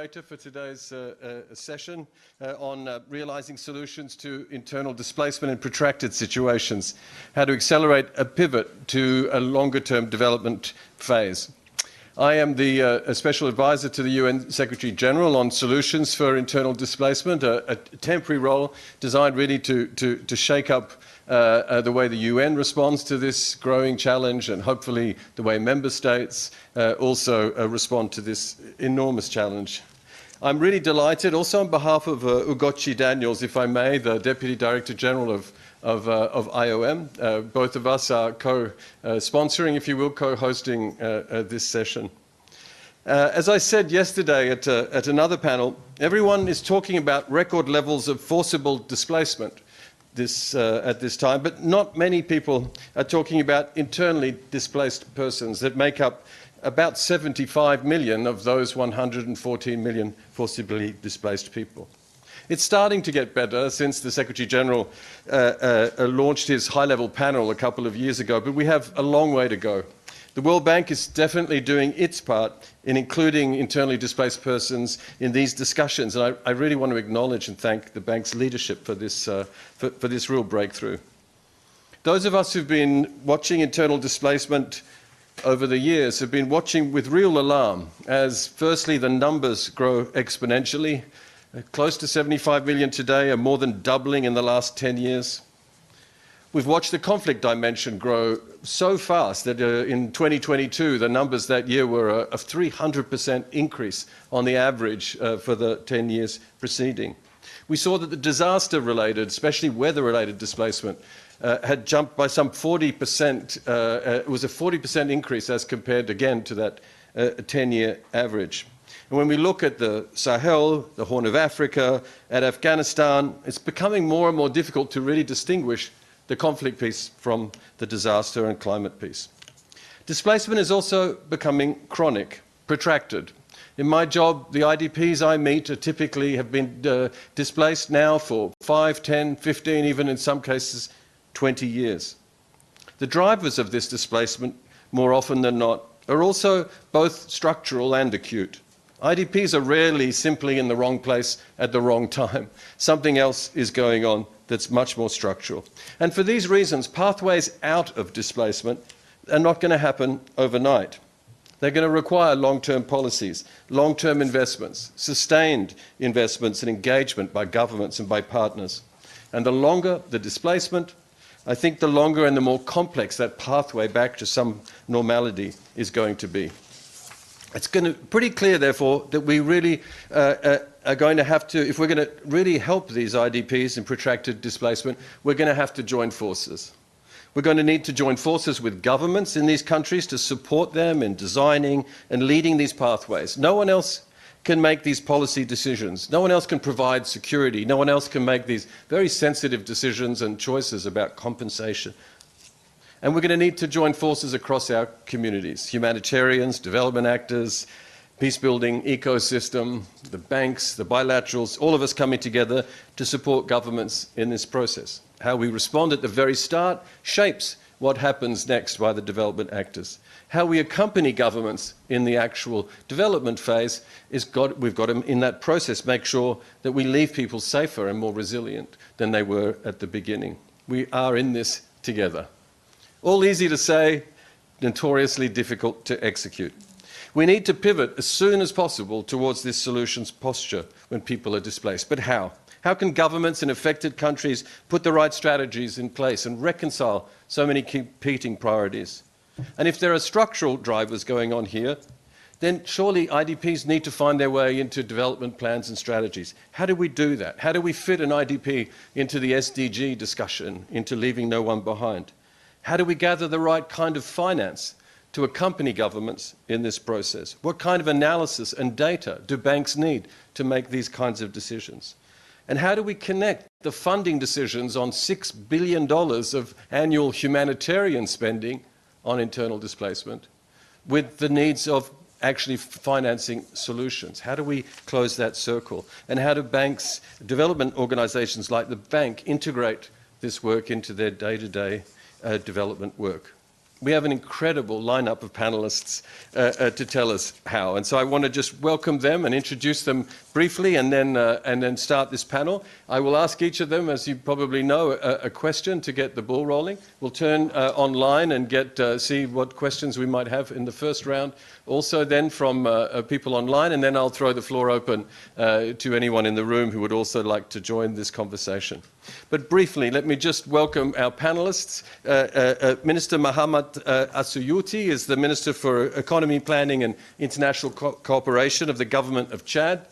moderator for today's session on realising solutions to internal displacement in protracted situations, how to accelerate a pivot to a longer-term development phase. I am the Special Advisor to the UN Secretary General on solutions for internal displacement, a temporary role designed really to shake up the way the UN responds to this growing challenge, and hopefully the way member states also respond to this enormous challenge. I'm really delighted, also on behalf of Ugochi Daniels, if I may, the Deputy Director General of IOM. Both of us are co-sponsoring, if you will, co-hosting this session. As I said yesterday at another panel, everyone is talking about record levels of forcible displacement at this time, but not many people are talking about internally displaced persons that make up about 75 million of those 114 million forcibly displaced people. It's starting to get better since the Secretary General launched his high-level panel a couple of years ago, but we have a long way to go. The World Bank is definitely doing its part in including internally displaced persons in these discussions, and I really want to acknowledge and thank the Bank's leadership for this real breakthrough. Those of us who've been watching internal displacement over the years have been watching with real alarm as, firstly, the numbers grow exponentially. Close to 75 million today, are more than doubling in the last 10 years. We've watched the conflict dimension grow so fast that in 2022, the numbers that year were a 300% increase on the average for the 10 years preceding. We saw that the disaster-related, especially weather-related displacement, had jumped by some 40%. It was a 40% increase as compared, again, to that 10-year average. And when we look at the Sahel, the Horn of Africa, at Afghanistan, it's becoming more and more difficult to really distinguish the conflict piece from the disaster and climate piece. Displacement is also becoming chronic, protracted. In my job, the IDPs I meet typically have been displaced now for 5, 10, 15, even in some cases 20 years. The drivers of this displacement, more often than not, are also both structural and acute. IDPs are rarely simply in the wrong place at the wrong time. Something else is going on that's much more structural. And for these reasons, pathways out of displacement are not going to happen overnight. They're going to require long-term policies, long-term investments, sustained investments and engagement by governments and by partners. And the longer the displacement, I think the longer and the more complex that pathway back to some normality is going to be. It's pretty clear, therefore, that we really are going to have to, if we're going to really help these IDPs in protracted displacement, we're going to have to join forces. We're going to need to join forces with governments in these countries to support them in designing and leading these pathways. No one else can make these policy decisions. No one else can provide security. No one else can make these very sensitive decisions and choices about compensation. And we're going to need to join forces across our communities, humanitarians, development actors, peace-building ecosystem, the banks, the bilaterals, all of us coming together to support governments in this process. How we respond at the very start shapes what happens next by the development actors. How we accompany governments in the actual development phase we've got to, in that process, make sure that we leave people safer and more resilient than they were at the beginning. We are in this together. All easy to say, notoriously difficult to execute. We need to pivot as soon as possible towards this solutions posture when people are displaced. But how? How can governments in affected countries put the right strategies in place and reconcile so many competing priorities? And if there are structural drivers going on here, then surely IDPs need to find their way into development plans and strategies. How do we do that? How do we fit an IDP into the SDG discussion, into leaving no one behind? How do we gather the right kind of finance to accompany governments in this process? What kind of analysis and data do banks need to make these kinds of decisions? And how do we connect the funding decisions on $6 billion of annual humanitarian spending on internal displacement with the needs of actually financing solutions? How do we close that circle? And how do banks, development organizations like the bank, integrate this work into their day-to-day development work? we have an incredible lineup of panelists to tell us how. And so I want to just welcome them and introduce them briefly and then start this panel. I will ask each of them, as you probably know, a question to get the ball rolling. We'll turn online and see what questions we might have in the first round. Also then from people online, and then I'll throw the floor open to anyone in the room who would also like to join this conversation. But briefly, let me just welcome our panelists. Minister Mahamat Assouyouti is the Minister for Economy, Planning and International Cooperation of the Government of Chad.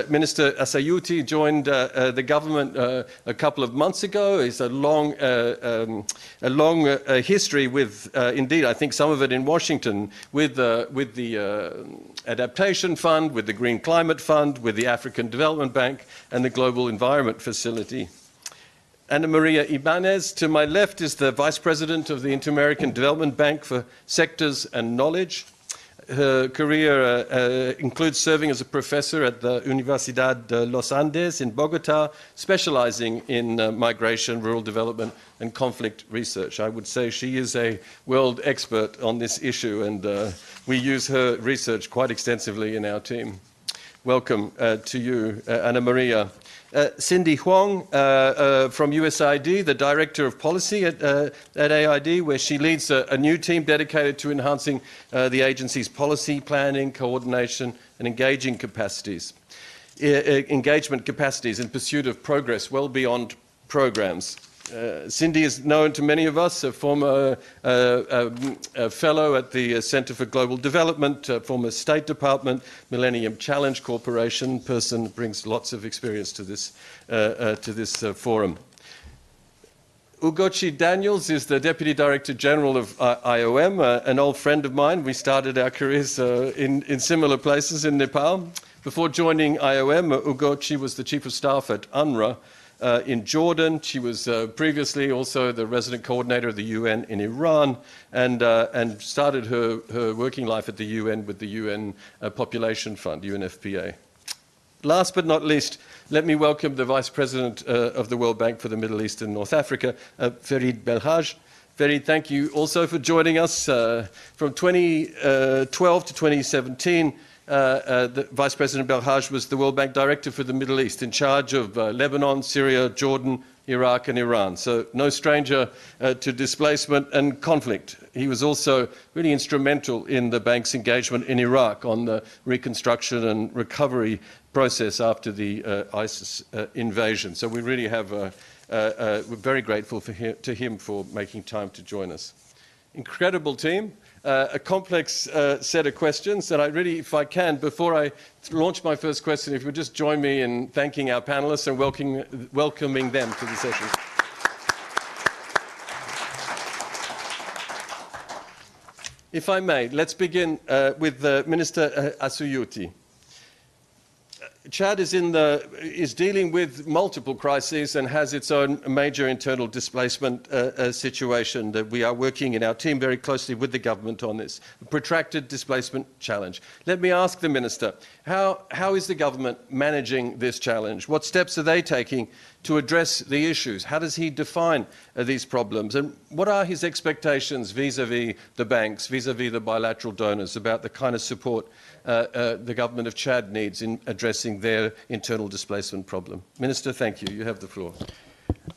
Minister Assouyouti joined the government a couple of months ago. He's a long history with, indeed, I think some of it in Washington, with the Adaptation Fund, with the Green Climate Fund, with the African Development Bank and the Global Environment Facility. Ana Maria Ibanez, to my left, is the Vice President of the Inter-American Development Bank for Sectors and Knowledge. Her career includes serving as a professor at the Universidad de los Andes in Bogota, specializing in migration, rural development, and conflict research. I would say she is a world expert on this issue, and we use her research quite extensively in our team. Welcome to you, Ana Maria. Cindy Huang from USAID, the Director of Policy at AID, where she leads a new team dedicated to enhancing the agency's policy, planning, coordination, and engagement capacities in pursuit of progress well beyond programs. Cindy is known to many of us, a former fellow at the Center for Global Development, former State Department, Millennium Challenge Corporation person, brings lots of experience to this forum. Ugochi Daniels is the Deputy Director General of IOM, an old friend of mine. We started our careers in similar places in Nepal. Before joining IOM, Ugochi was the Chief of Staff at UNRWA, in Jordan. She was previously also the resident coordinator of the UN in Iran, and started her working life at the UN with the UN Population Fund, UNFPA. Last but not least, let me welcome the Vice President of the World Bank for the Middle East and North Africa, Ferid Belhaj. Ferid, thank you also for joining us. From 2012 to 2017, the Vice President Belhaj was the World Bank Director for the Middle East, in charge of Lebanon, Syria, Jordan, Iraq and Iran. So no stranger to displacement and conflict. He was also really instrumental in the bank's engagement in Iraq on the reconstruction and recovery process after the ISIS invasion. So we really we're very grateful to him for making time to join us. Incredible team. A complex set of questions, and I really, if I can, before I launch my first question, if you would just join me in thanking our panelists and welcoming them to the session. If I may, let's begin with Minister Assouyouti. Chad is dealing with multiple crises and has its own major internal displacement situation that we are working in our team very closely with the government on this. A protracted displacement challenge. Let me ask the Minister, how is the government managing this challenge? What steps are they taking to address the issues? How does he define these problems? And what are his expectations vis-à-vis the banks, vis-à-vis the bilateral donors about the kind of support the government of Chad needs in addressing their internal displacement problem? Minister, thank you. You have the floor.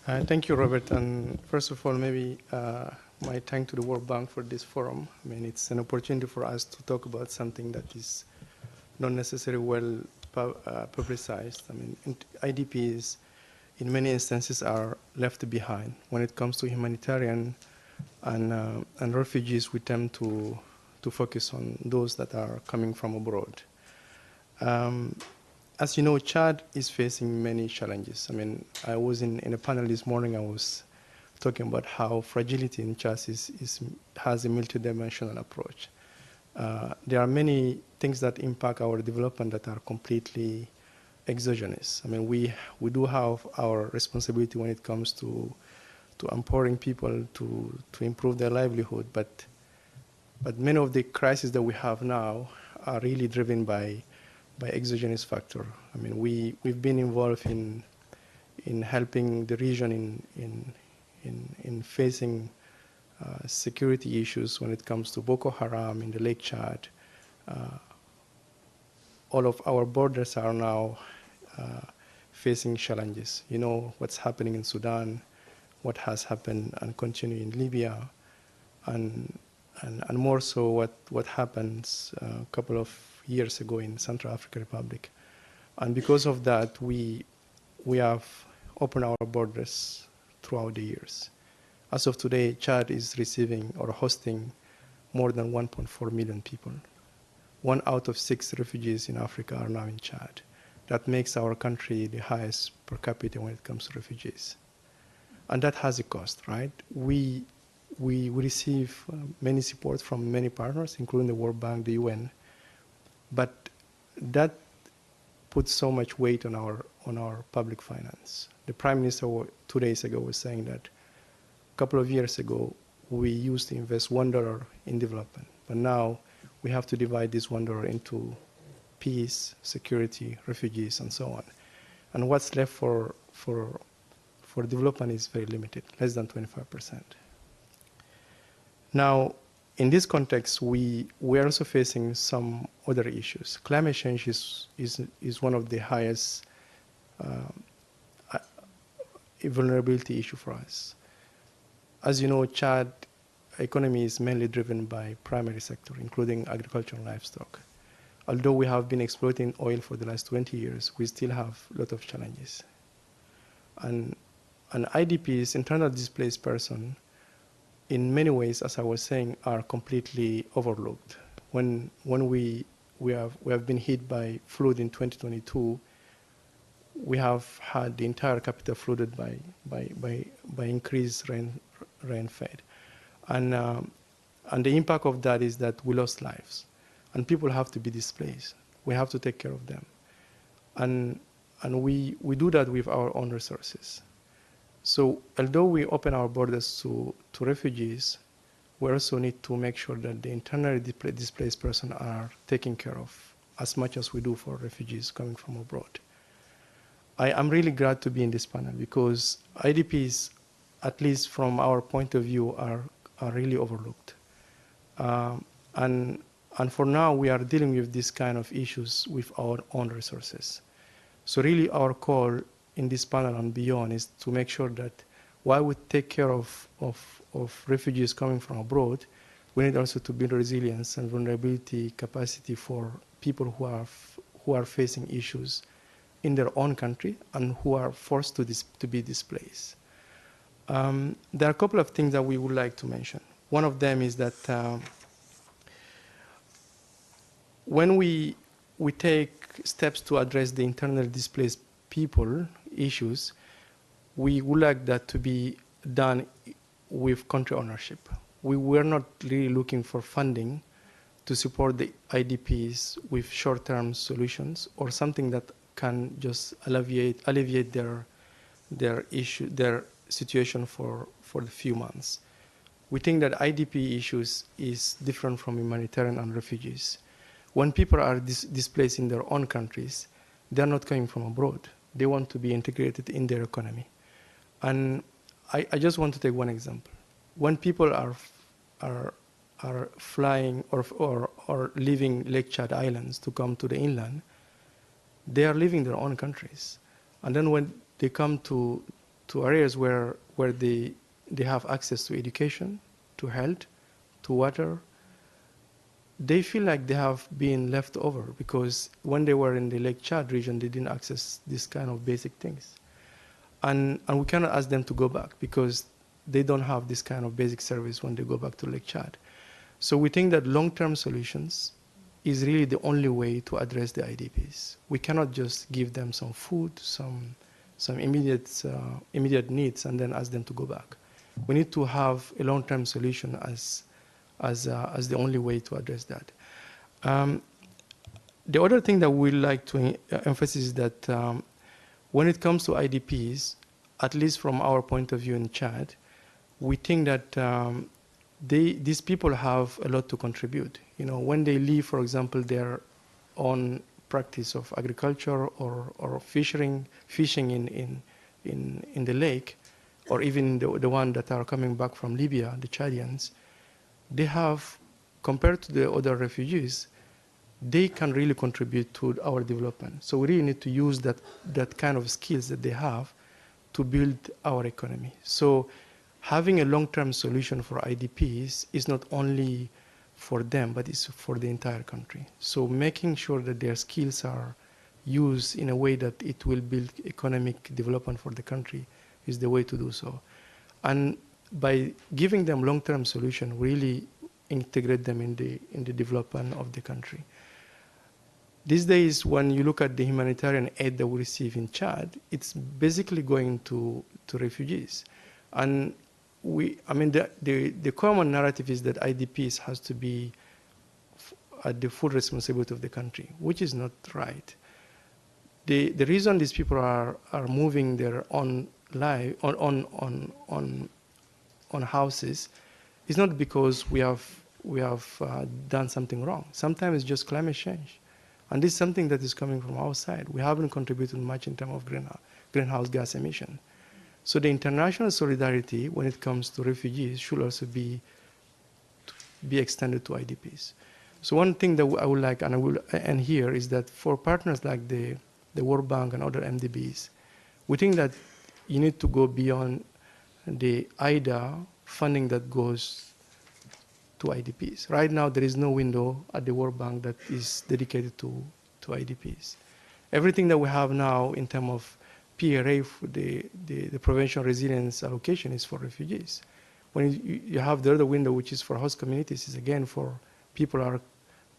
Thank you, Robert. And first of all, maybe my thanks to the World Bank for this forum. I mean, it's an opportunity for us to talk about something that is not necessarily well publicized. I mean, IDPs in many instances are left behind. When it comes to humanitarian and refugees, we tend to focus on those that are coming from abroad. As you know, Chad is facing many challenges. I mean, I was in a panel this morning, I was talking about how fragility in Chad has a multidimensional approach. There are many things that impact our development that are completely exogenous. I mean, we do have our responsibility when it comes to empowering people to improve their livelihood, but many of the crises that we have now are really driven by exogenous factor. I mean, we've been involved in helping the region in facing security issues when it comes to Boko Haram in the Lake Chad. All of our borders are now facing challenges. You know what's happening in Sudan, what has happened and continue in Libya, and more so what happens a couple of years ago in Central African Republic. And because of that, we have opened our borders throughout the years. As of today, Chad is receiving or hosting more than 1.4 million people. 1 out of 6 refugees in Africa are now in Chad. That makes our country the highest per capita when it comes to refugees. And that has a cost, right? We receive many support from many partners, including the World Bank, the UN, but that puts so much weight on our public finance. The Prime Minister 2 days ago was saying that a couple of years ago, we used to invest $1 in development, but now we have to divide this $1 into peace, security, refugees, and so on. And what's left for development is very limited, less than 25%. Now, in this context, we are also facing some other issues. Climate change is one of the highest vulnerability issue for us. As you know, Chad economy is mainly driven by primary sector, including agriculture and livestock. Although we have been exploiting oil for the last 20 years, we still have a lot of challenges. And IDPs, internal displaced person, in many ways, as I was saying, are completely overlooked. When we have been hit by flood in 2022, we have had the entire capital flooded by increased rainfall. And the impact of that is that we lost lives. And people have to be displaced. We have to take care of them. And we do that with our own resources. So although we open our borders to refugees, we also need to make sure that the internally displaced persons are taken care of as much as we do for refugees coming from abroad. I'm really glad to be in this panel because IDPs, at least from our point of view, are really overlooked. And for now, we are dealing with this kind of issues with our own resources. So really our call in this panel and beyond is to make sure that while we take care of refugees coming from abroad, we need also to build resilience and vulnerability capacity for people who are facing issues in their own country and who are forced to be displaced. There are a couple of things that we would like to mention. One of them is that when we take steps to address the internally displaced people issues, we would like that to be done with country ownership. We were not really looking for funding to support the IDPs with short-term solutions or something that can just alleviate their situation for the few months. We think that IDP issues is different from humanitarian and refugees. When people are displaced in their own countries, they're not coming from abroad. They want to be integrated in their economy. And I just want to take one example. When people are flying or leaving Lake Chad Islands to come to the inland, they are leaving their own countries. And then when they come to areas where they have access to education, to health, to water, they feel like they have been left over because when they were in the Lake Chad region, they didn't access this kind of basic things. And we cannot ask them to go back because they don't have this kind of basic service when they go back to Lake Chad. So we think that long-term solutions is really the only way to address the IDPs. We cannot just give them some food, some immediate needs, and then ask them to go back. We need to have a long-term solution as the only way to address that. The other thing that we like to emphasize is that when it comes to IDPs, at least from our point of view in Chad, we think that these people have a lot to contribute. You know, when they leave, for example, their own practice of agriculture or fishing in the lake, or even the one that are coming back from Libya, the Chadians, they have, compared to the other refugees, they can really contribute to our development. So we really need to use that kind of skills that they have to build our economy. So having a long-term solution for IDPs is not only for them, but it's for the entire country. So making sure that their skills are used in a way that it will build economic development for the country is the way to do so. And by giving them long-term solution, really integrate them in the development of the country. These days, when you look at the humanitarian aid that we receive in Chad, it's basically going to refugees. And the common narrative is that IDPs has to be at the full responsibility of the country, which is not right. The reason these people are moving their own life on houses is not because we have done something wrong. Sometimes it's just climate change. And this is something that is coming from outside. We haven't contributed much in terms of greenhouse gas emission. So the international solidarity when it comes to refugees should also be extended to IDPs. So one thing that I would like, and I will end here, is that for partners like the World Bank and other MDBs, we think that you need to go beyond the IDA funding that goes to IDPs. Right now, there is no window at the World Bank that is dedicated to IDPs. Everything that we have now in terms of PRA, the prevention resilience allocation, is for refugees. When you have the other window, which is for host communities, is again for people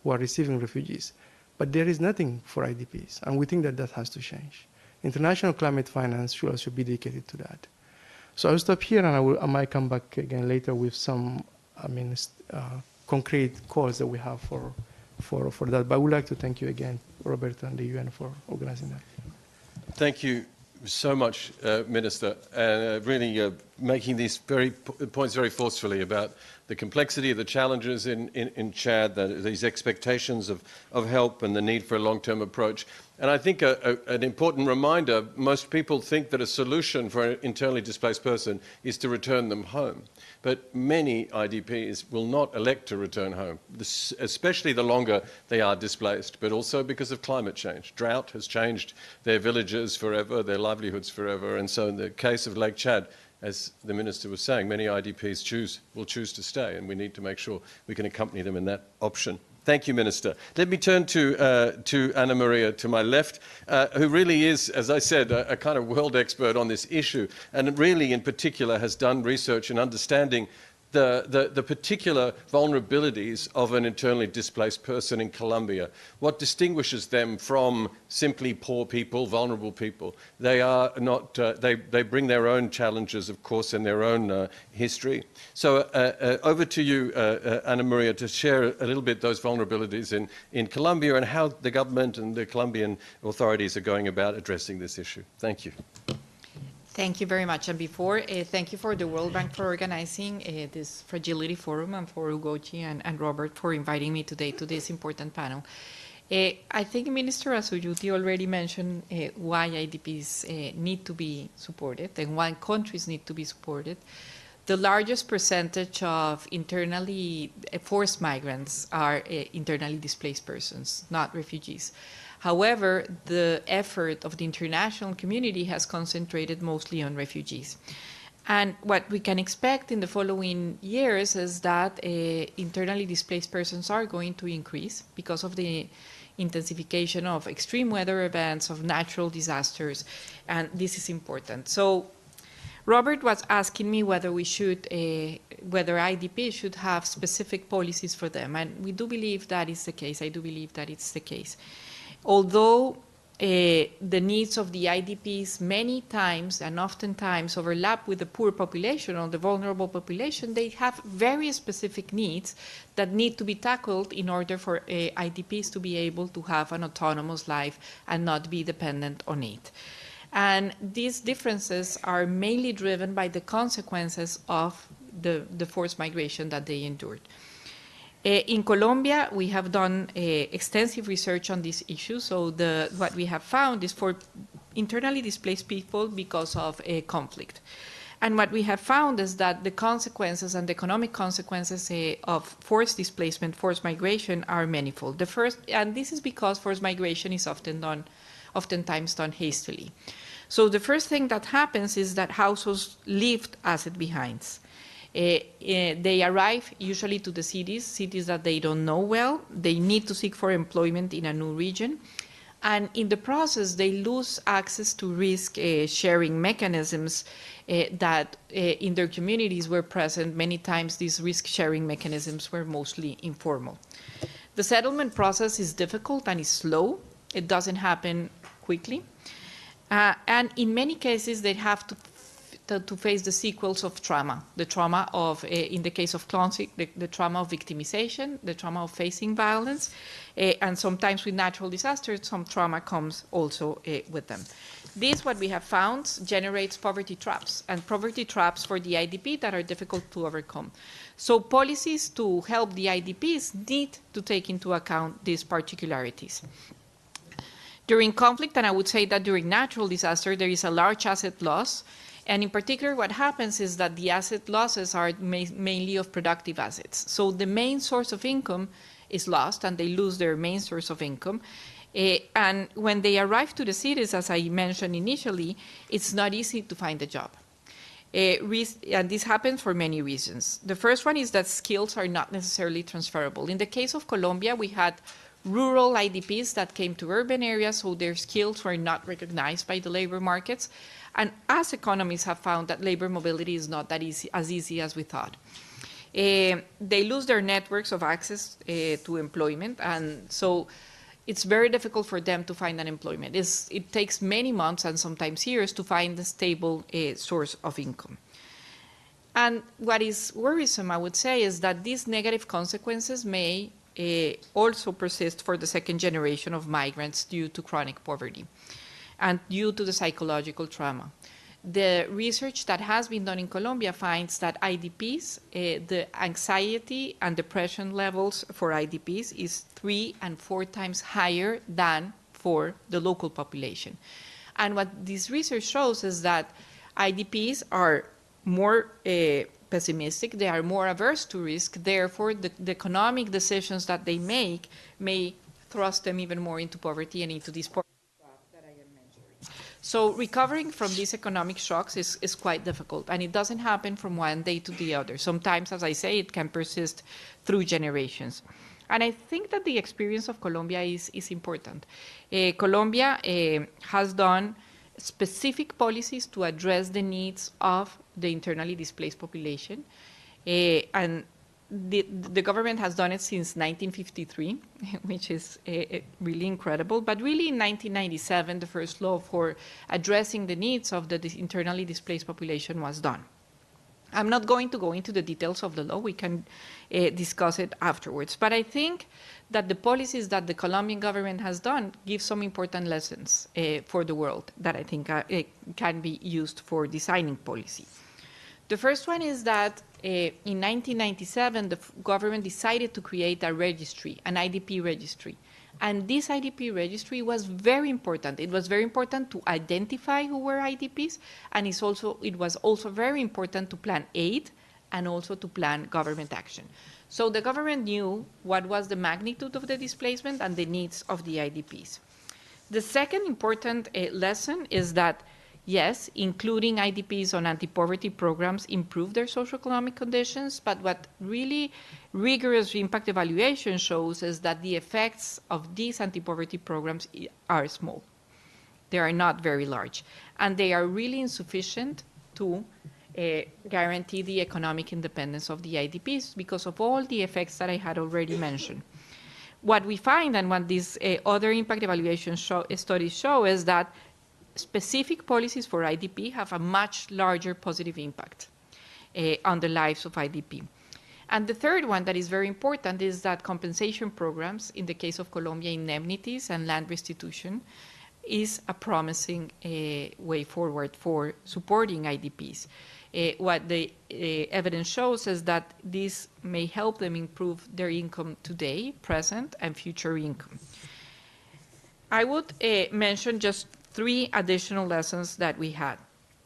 who are receiving refugees. But there is nothing for IDPs, and we think that that has to change. International climate finance should also be dedicated to that. So I'll stop here, and I might come back again later with some concrete calls that we have for that. But I would like to thank you again, Roberto, and the UN for organizing that. Thank you so much, Minister, really making these points very forcefully about the complexity of the challenges in Chad, these expectations of help and the need for a long-term approach. And I think an important reminder, most people think that a solution for an internally displaced person is to return them home. But many IDPs will not elect to return home, especially the longer they are displaced, but also because of climate change. Drought has changed their villages forever, their livelihoods forever. And so in the case of Lake Chad, as the Minister was saying, many IDPs will choose to stay, and we need to make sure we can accompany them in that option. Thank you, Minister. Let me turn to Ana Maria to my left, who really is, as I said, a kind of world expert on this issue, and really in particular has done research in understanding the particular vulnerabilities of an internally displaced person in Colombia. What distinguishes them from simply poor people, vulnerable people? They are not, they bring their own challenges, of course, and their own history. So over to you, Ana Maria, to share a little bit those vulnerabilities in Colombia and how the government and the Colombian authorities are going about addressing this issue. Thank you. Thank you very much. And before, thank you for the World Bank for organizing this Fragility Forum, and for Ugochi and Robert for inviting me today to this important panel. I think Minister Asuyuti already mentioned why IDPs need to be supported and why countries need to be supported. The largest percentage of internally forced migrants are internally displaced persons, not refugees. However, the effort of the international community has concentrated mostly on refugees. And what we can expect in the following years is that internally displaced persons are going to increase because of the intensification of extreme weather events, of natural disasters, and this is important. So Robert was asking me whether we should, whether IDPs should have specific policies for them, and we do believe that is the case. I do believe that it's the case. Although the needs of the IDPs many times and oftentimes overlap with the poor population or the vulnerable population, they have very specific needs that need to be tackled in order for IDPs to be able to have an autonomous life and not be dependent on it. And these differences are mainly driven by the consequences of the forced migration that they endured. In Colombia, we have done extensive research on this issue. So what we have found is for internally displaced people because of a conflict. And what we have found is that the consequences and the economic consequences of forced displacement, forced migration, are manifold. The first, and this is because forced migration is oftentimes done hastily. So the first thing that happens is that households leave asset behind. They arrive usually to the cities that they don't know well. They need to seek for employment in a new region. And in the process, they lose access to risk sharing mechanisms that in their communities were present. Many times these risk sharing mechanisms were mostly informal. The settlement process is difficult and is slow. It doesn't happen quickly. And in many cases, they have to face the sequels of trauma. The trauma of, in the case of conflict, the trauma of victimization, the trauma of facing violence, and sometimes with natural disasters, some trauma comes also with them. This, what we have found, generates poverty traps, and poverty traps for the IDP that are difficult to overcome. So policies to help the IDPs need to take into account these particularities. During conflict, and I would say that during natural disaster, there is a large asset loss. And in particular, what happens is that the asset losses are mainly of productive assets. So the main source of income is lost, and they lose their main source of income. And when they arrive to the cities, as I mentioned initially, it's not easy to find a job. And this happens for many reasons. The first one is that skills are not necessarily transferable. In the case of Colombia, we had rural IDPs that came to urban areas, so their skills were not recognized by the labor markets. And as economists have found that labor mobility is not that easy as we thought. They lose their networks of access to employment, and so it's very difficult for them to find an employment. It takes many months and sometimes years to find a stable source of income. And what is worrisome, I would say, is that these negative consequences may also persist for the second generation of migrants due to chronic poverty and due to the psychological trauma. The research that has been done in Colombia finds that IDPs, the anxiety and depression levels for IDPs is 3 and 4 times higher than for the local population. And what this research shows is that IDPs are more pessimistic, they are more averse to risk, therefore the economic decisions that they make may thrust them even more into poverty and into this poverty trap that I am mentioning. So recovering from these economic shocks is quite difficult, and it doesn't happen from one day to the other. Sometimes, as I say, it can persist through generations. And I think that the experience of Colombia is important. Colombia has done specific policies to address the needs of the internally displaced population. And the government has done it since 1953, which is really incredible. But really in 1997, the first law for addressing the needs of the internally displaced population was done. I'm not going to go into the details of the law. We can discuss it afterwards. But I think that the policies that the Colombian government has done give some important lessons for the world that I think can be used for designing policy. The first one is that in 1997, the government decided to create a registry, an IDP registry. And this IDP registry was very important. It was very important to identify who were IDPs, and it was also very important to plan aid and also to plan government action. So the government knew what was the magnitude of the displacement and the needs of the IDPs. The second important lesson is that, yes, including IDPs on anti-poverty programs improve their socioeconomic conditions, but what really rigorous impact evaluation shows is that the effects of these anti-poverty programs are small. They are not very large, and they are really insufficient to guarantee the economic independence of the IDPs because of all the effects that I had already mentioned. What we find, and what these other impact evaluation studies show, is that specific policies for IDP have a much larger positive impact on the lives of IDP. And the third one that is very important is that compensation programs, in the case of Colombia, indemnities and land restitution, is a promising way forward for supporting IDPs. What the evidence shows is that this may help them improve their income today, present, and future income. I would mention just 3 additional lessons that we had.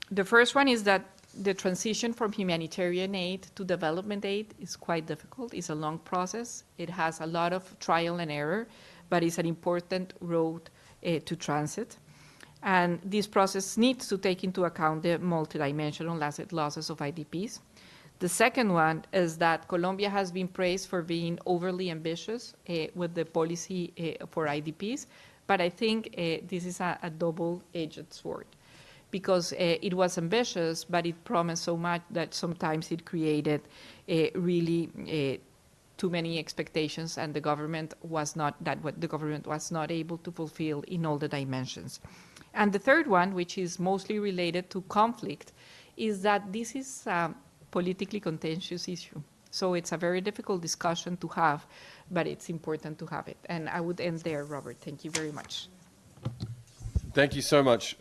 The first one is that the transition from humanitarian aid to development aid is quite difficult. It's a long process. It has a lot of trial and error, but it's an important road to transit. And this process needs to take into account the multidimensional asset losses of IDPs. The second one is that Colombia has been praised for being overly ambitious with the policy for IDPs, but I think this is a double-edged sword, because it was ambitious, but it promised so much that sometimes it created really too many expectations, and the government was not able to fulfill in all the dimensions. And the third one, which is mostly related to conflict, is that this is a politically contentious issue. So it's a very difficult discussion to have, but it's important to have it. And I would end there, Robert. Thank you very much. Thank you so much,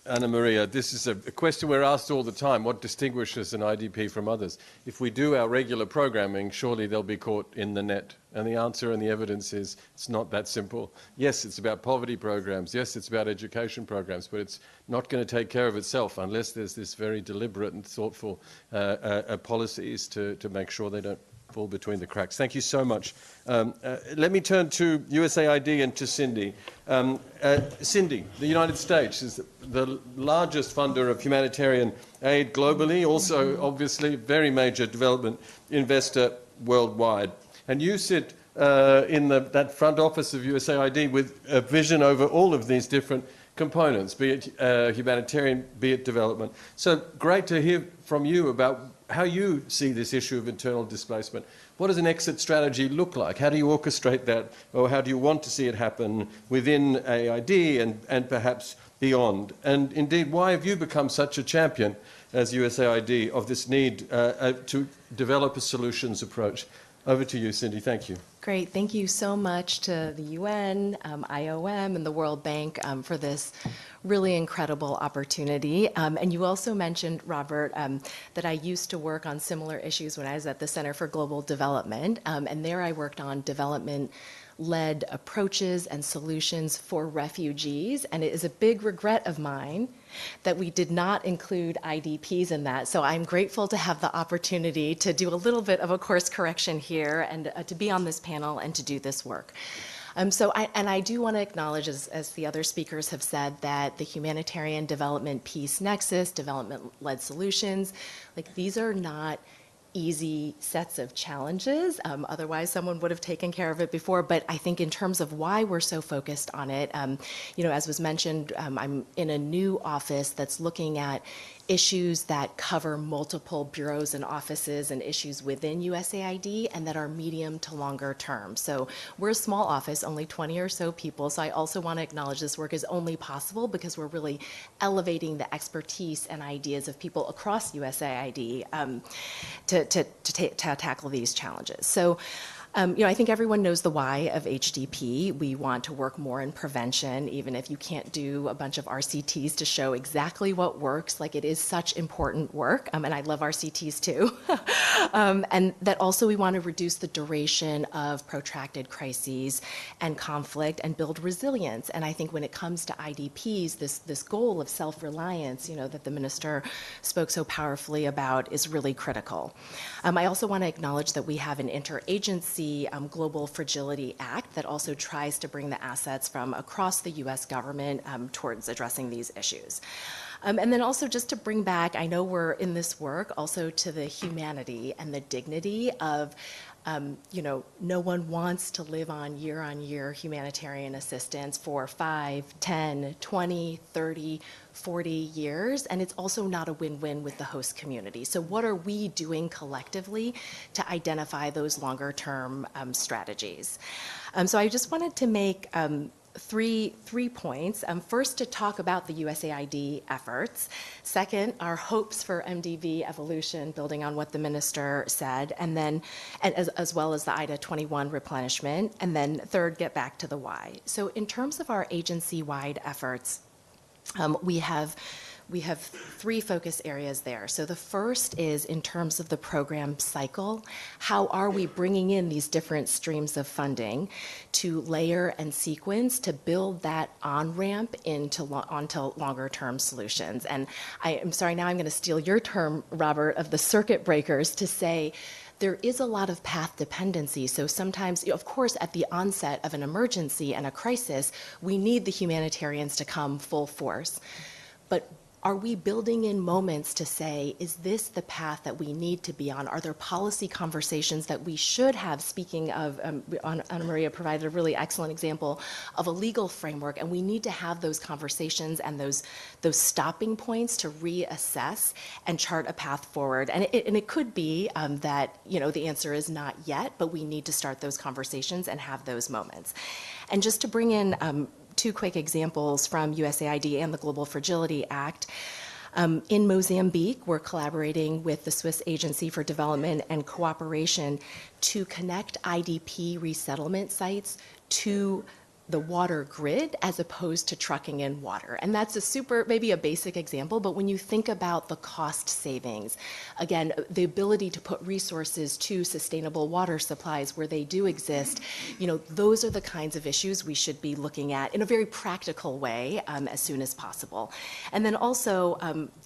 Ana Maria. This is a question we're asked all the time: what distinguishes an IDP from others? If we do our regular programming, surely they'll be caught in the net. And the answer and the evidence is it's not that simple. Yes, it's about poverty programs. Yes, it's about education programs, but it's not going to take care of itself unless there's this very deliberate and thoughtful policies to make sure they don't fall between the cracks. Thank you so much. Let me turn to USAID and to Cindy. Cindy, the United States is the largest funder of humanitarian aid globally, also obviously very major development investor worldwide. And you sit in that front office of USAID with a vision over all of these different components, be it humanitarian, be it development. So great to hear from you about how you see this issue of internal displacement. What does an exit strategy look like? How do you orchestrate that, or how do you want to see it happen within AID and perhaps beyond? And indeed, why have you become such a champion as USAID of this need to develop a solutions approach? Over to you, Cindy. Thank you. Great. Thank you so much to the UN, IOM, and the World Bank for this really incredible opportunity. And you also mentioned, Robert, that I used to work on similar issues when I was at the Center for Global Development. And there I worked on development-led approaches and solutions for refugees. And it is a big regret of mine that we did not include IDPs in that. So I'm grateful to have the opportunity to do a little bit of a course correction here and to be on this panel and to do this work. I do want to acknowledge, as the other speakers have said, that the humanitarian development peace nexus, development-led solutions, like these are not easy sets of challenges. Otherwise, someone would have taken care of it before. But I think in terms of why we're so focused on it, as was mentioned, I'm in a new office that's looking at issues that cover multiple bureaus and offices and issues within USAID and that are medium to longer term. So we're a small office, only 20 or so people. So I also want to acknowledge this work is only possible because we're really elevating the expertise and ideas of people across USAID to tackle these challenges. So I think everyone knows the why of HDP. We want to work more in prevention, even if you can't do a bunch of RCTs to show exactly what works. Like, it is such important work, and I love RCTs too. And that also we want to reduce the duration of protracted crises and conflict and build resilience. And I think when it comes to IDPs, this goal of self-reliance, that the minister spoke so powerfully about is really critical. I also want to acknowledge that we have an interagency Global Fragility Act that also tries to bring the assets from across the U.S. government towards addressing these issues. And then also just to bring back, I know we're in this work also to the humanity and the dignity of no one wants to live on year humanitarian assistance for 5, 10, 20, 30, 40 years, and it's also not a win-win with the host community. So what are we doing collectively to identify those longer-term strategies? So I just wanted to make three points. First, to talk about the USAID efforts. Second, our hopes for MDV evolution, building on what the minister said, and then as well as the IDA 21 replenishment. And then third, get back to the why. So in terms of our agency-wide efforts, we have we have 3 focus areas there. So the first is in terms of the program cycle, how are we bringing in these different streams of funding to layer and sequence to build that on-ramp onto longer-term solutions. And I'm sorry, now I'm going to steal your term, Robert, of the circuit breakers to say, there is a lot of path dependency. So sometimes, of course, at the onset of an emergency and a crisis, we need the humanitarians to come full force. But are we building in moments to say, is this the path that we need to be on? Are there policy conversations that we should have? Speaking of, Ana Maria provided a really excellent example of a legal framework, and we need to have those conversations and those stopping points to reassess and chart a path forward. And it could be that, the answer is not yet, but we need to start those conversations and have those moments. And just to bring in 2 quick examples from USAID and the Global Fragility Act. In Mozambique, we're collaborating with the Swiss Agency for Development and Cooperation to connect IDP resettlement sites to the water grid as opposed to trucking in water. And that's maybe a basic example, but when you think about the cost savings, again, the ability to put resources to sustainable water supplies where they do exist, those are the kinds of issues we should be looking at in a very practical way as soon as possible. And then also,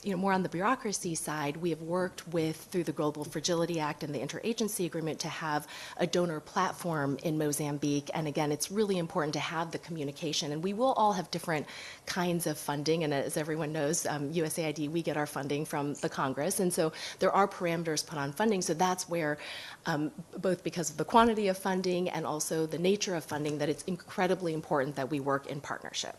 more on the bureaucracy side, we have worked through the Global Fragility Act and the Interagency Agreement to have a donor platform in Mozambique. And again, it's really important to have the communication, and we will all have different kinds of funding, and as everyone knows, USAID, we get our funding from the Congress, and so there are parameters put on funding, so that's where, both because of the quantity of funding and also the nature of funding, that it's incredibly important that we work in partnership.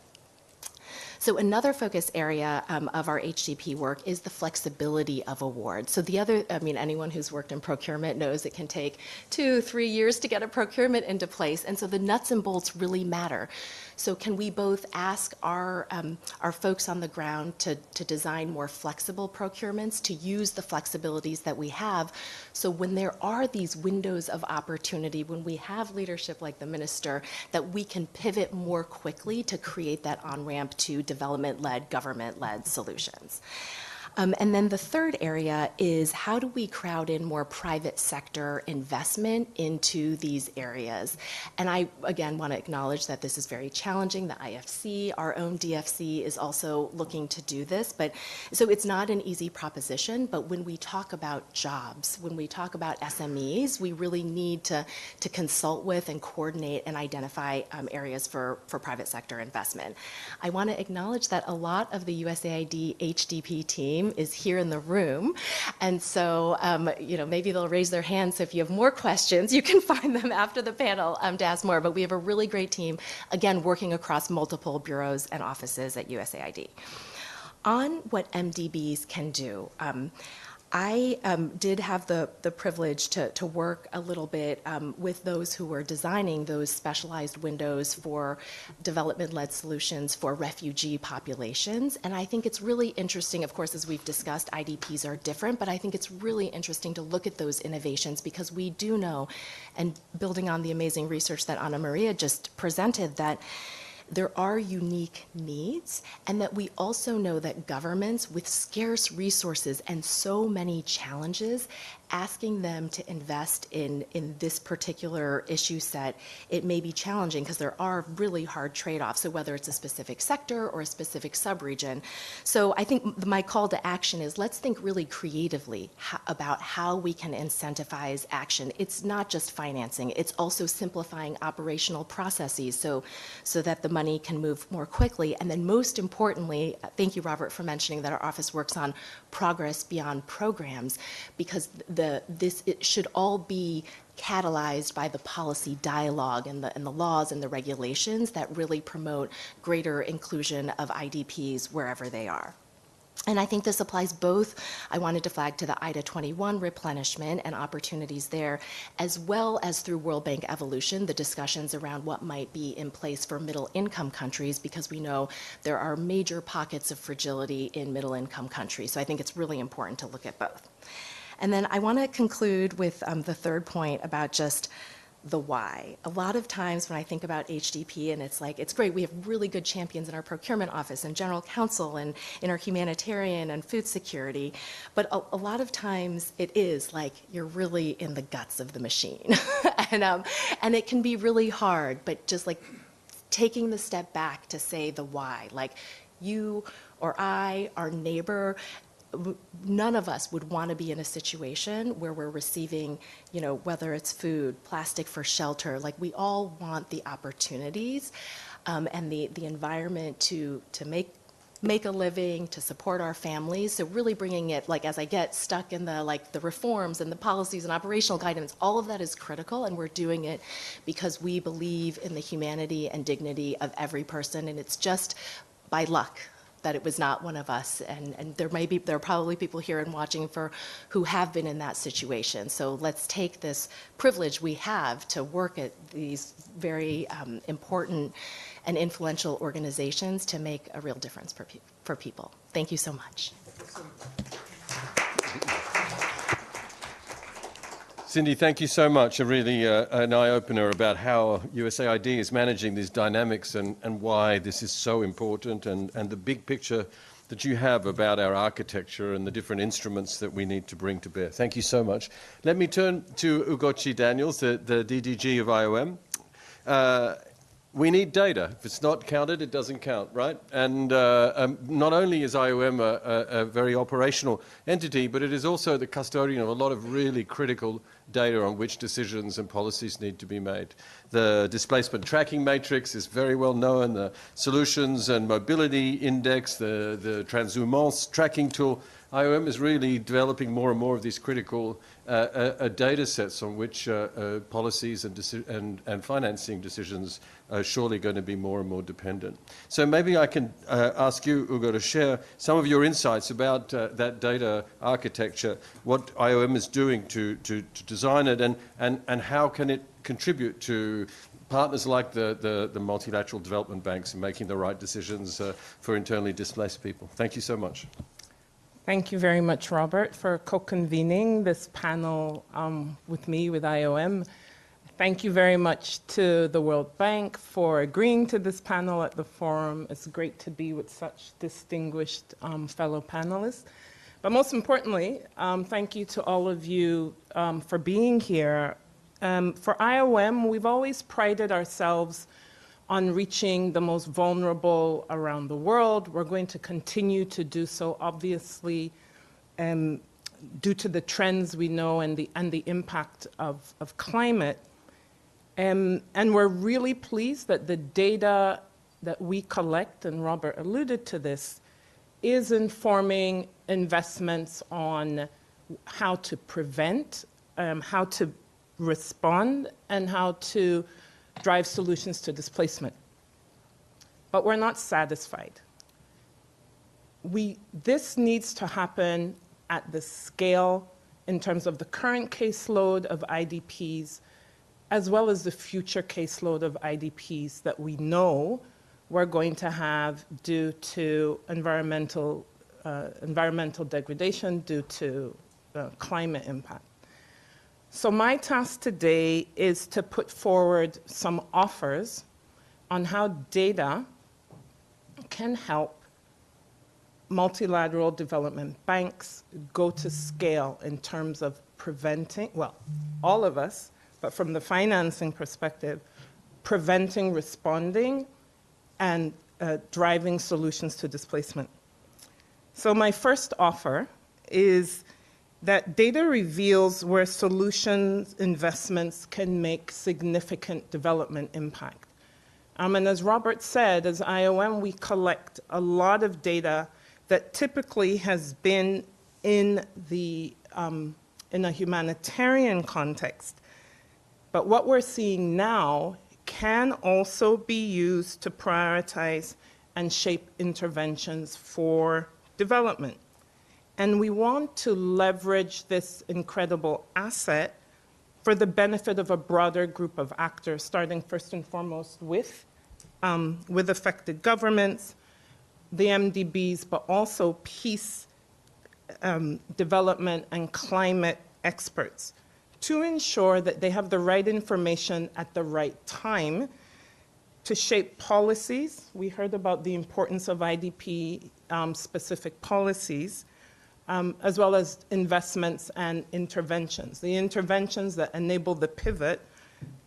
So another focus area of our HDP work is the flexibility of awards. So anyone who's worked in procurement knows it can take 2-3 years to get a procurement into place, and so the nuts and bolts really matter. So can we both ask our folks on the ground to design more flexible procurements, to use the flexibilities that we have, so when there are these windows of opportunity, when we have leadership like the minister, that we can pivot more quickly to create that on-ramp to development-led, government-led solutions. And then the third area is, how do we crowd in more private sector investment into these areas? And I, again, want to acknowledge that this is very challenging. The IFC, our own DFC, is also looking to do this. So it's not an easy proposition, but when we talk about jobs, when we talk about SMEs, we really need to consult with and coordinate and identify areas for private sector investment. I want to acknowledge that a lot of the USAID HDP team is here in the room, and so maybe they'll raise their hands, so if you have more questions you can find them after the panel to ask more, but we have a really great team, again, working across multiple bureaus and offices at USAID. On what MDBs can do, I did have the privilege to work a little bit with those who were designing those specialized windows for development-led solutions for refugee populations. And I think it's really interesting, of course, as we've discussed, IDPs are different, but I think it's really interesting to look at those innovations, because we do know, and building on the amazing research that Ana Maria just presented, that there are unique needs, and that we also know that governments with scarce resources and so many challenges, asking them to invest in this particular issue set, it may be challenging because there are really hard trade-offs, so whether it's a specific sector or a specific sub-region. So I think my call to action is, let's think really creatively about how we can incentivize action. It's not just financing, it's also simplifying operational processes so that the money can move more quickly. And then most importantly, thank you, Robert, for mentioning that our office works on progress beyond programs, because it should all be catalyzed by the policy dialogue and the laws and the regulations that really promote greater inclusion of IDPs wherever they are. And I think this applies both, I wanted to flag, to the IDA 21 replenishment and opportunities there, as well as through World Bank evolution, the discussions around what might be in place for middle-income countries, because we know there are major pockets of fragility in middle-income countries. So I think it's really important to look at both. And then I want to conclude with the third point about just the why. A lot of times when I think about HDP, and it's like, it's great, we have really good champions in our procurement office and general counsel and in our humanitarian and food security, but a lot of times it is like you're really in the guts of the machine. And it can be really hard, but just like taking the step back to say the why, like you or I, our neighbor, none of us would want to be in a situation where we're receiving, you know, whether it's food, plastic for shelter, like we all want the opportunities and the environment to make a living, to support our families. So really bringing it, like as I get stuck in the like the reforms and the policies and operational guidance, all of that is critical, and we're doing it because we believe in the humanity and dignity of every person, and it's just by luck that it was not one of us, and there are probably people here and watching who have been in that situation. So let's take this privilege we have to work at these very important and influential organizations to make a real difference for people. Thank you so much. Cindy, thank you so much. A really an eye-opener about how USAID is managing these dynamics and why this is so important, and the big picture that you have about our architecture and the different instruments that we need to bring to bear. Thank you so much. Let me turn to Ugochi Daniels, the DDG of IOM. We need data. If it's not counted, it doesn't count, right? And not only is IOM a very operational entity, but it is also the custodian of a lot of really critical data on which decisions and policies need to be made. The displacement tracking matrix is very well known, the solutions and mobility index, the transhumance tracking tool. IOM is really developing more and more of these critical data sets on which policies and financing decisions are surely going to be more and more dependent. So maybe I can ask you, Ugo, to share some of your insights about that data architecture, what IOM is doing to design it, and how can it contribute to partners like the multilateral development banks in making the right decisions for internally displaced people. Thank you so much. Thank you very much, Robert, for co-convening this panel with me, with IOM. Thank you very much to the World Bank for agreeing to this panel at the forum. It's great to be with such distinguished fellow panelists. But most importantly, thank you to all of you for being here. For IOM, we've always prided ourselves on reaching the most vulnerable around the world. We're going to continue to do so, obviously, due to the trends we know and the impact of climate. And we're really pleased that the data that we collect, and Robert alluded to this, is informing investments on how to prevent, how to respond, and how to drive solutions to displacement. But we're not satisfied. This needs to happen at the scale in terms of the current caseload of IDPs, as well as the future caseload of IDPs that we know we're going to have due to environmental degradation, due to climate impact. So my task today is to put forward some offers on how data can help multilateral development banks go to scale in terms of preventing, well, all of us, but from the financing perspective, preventing, responding, and driving solutions to displacement. So my first offer is that data reveals where solutions investments can make significant development impact. And as Robert said, as IOM, we collect a lot of data that typically has been in a humanitarian context. But what we're seeing now can also be used to prioritize and shape interventions for development. And we want to leverage this incredible asset for the benefit of a broader group of actors, starting first and foremost with affected governments, the MDBs, but also peace, development, and climate experts to ensure that they have the right information at the right time to shape policies. We heard about the importance of IDP specific policies, as well as investments and interventions. The interventions that enable the pivot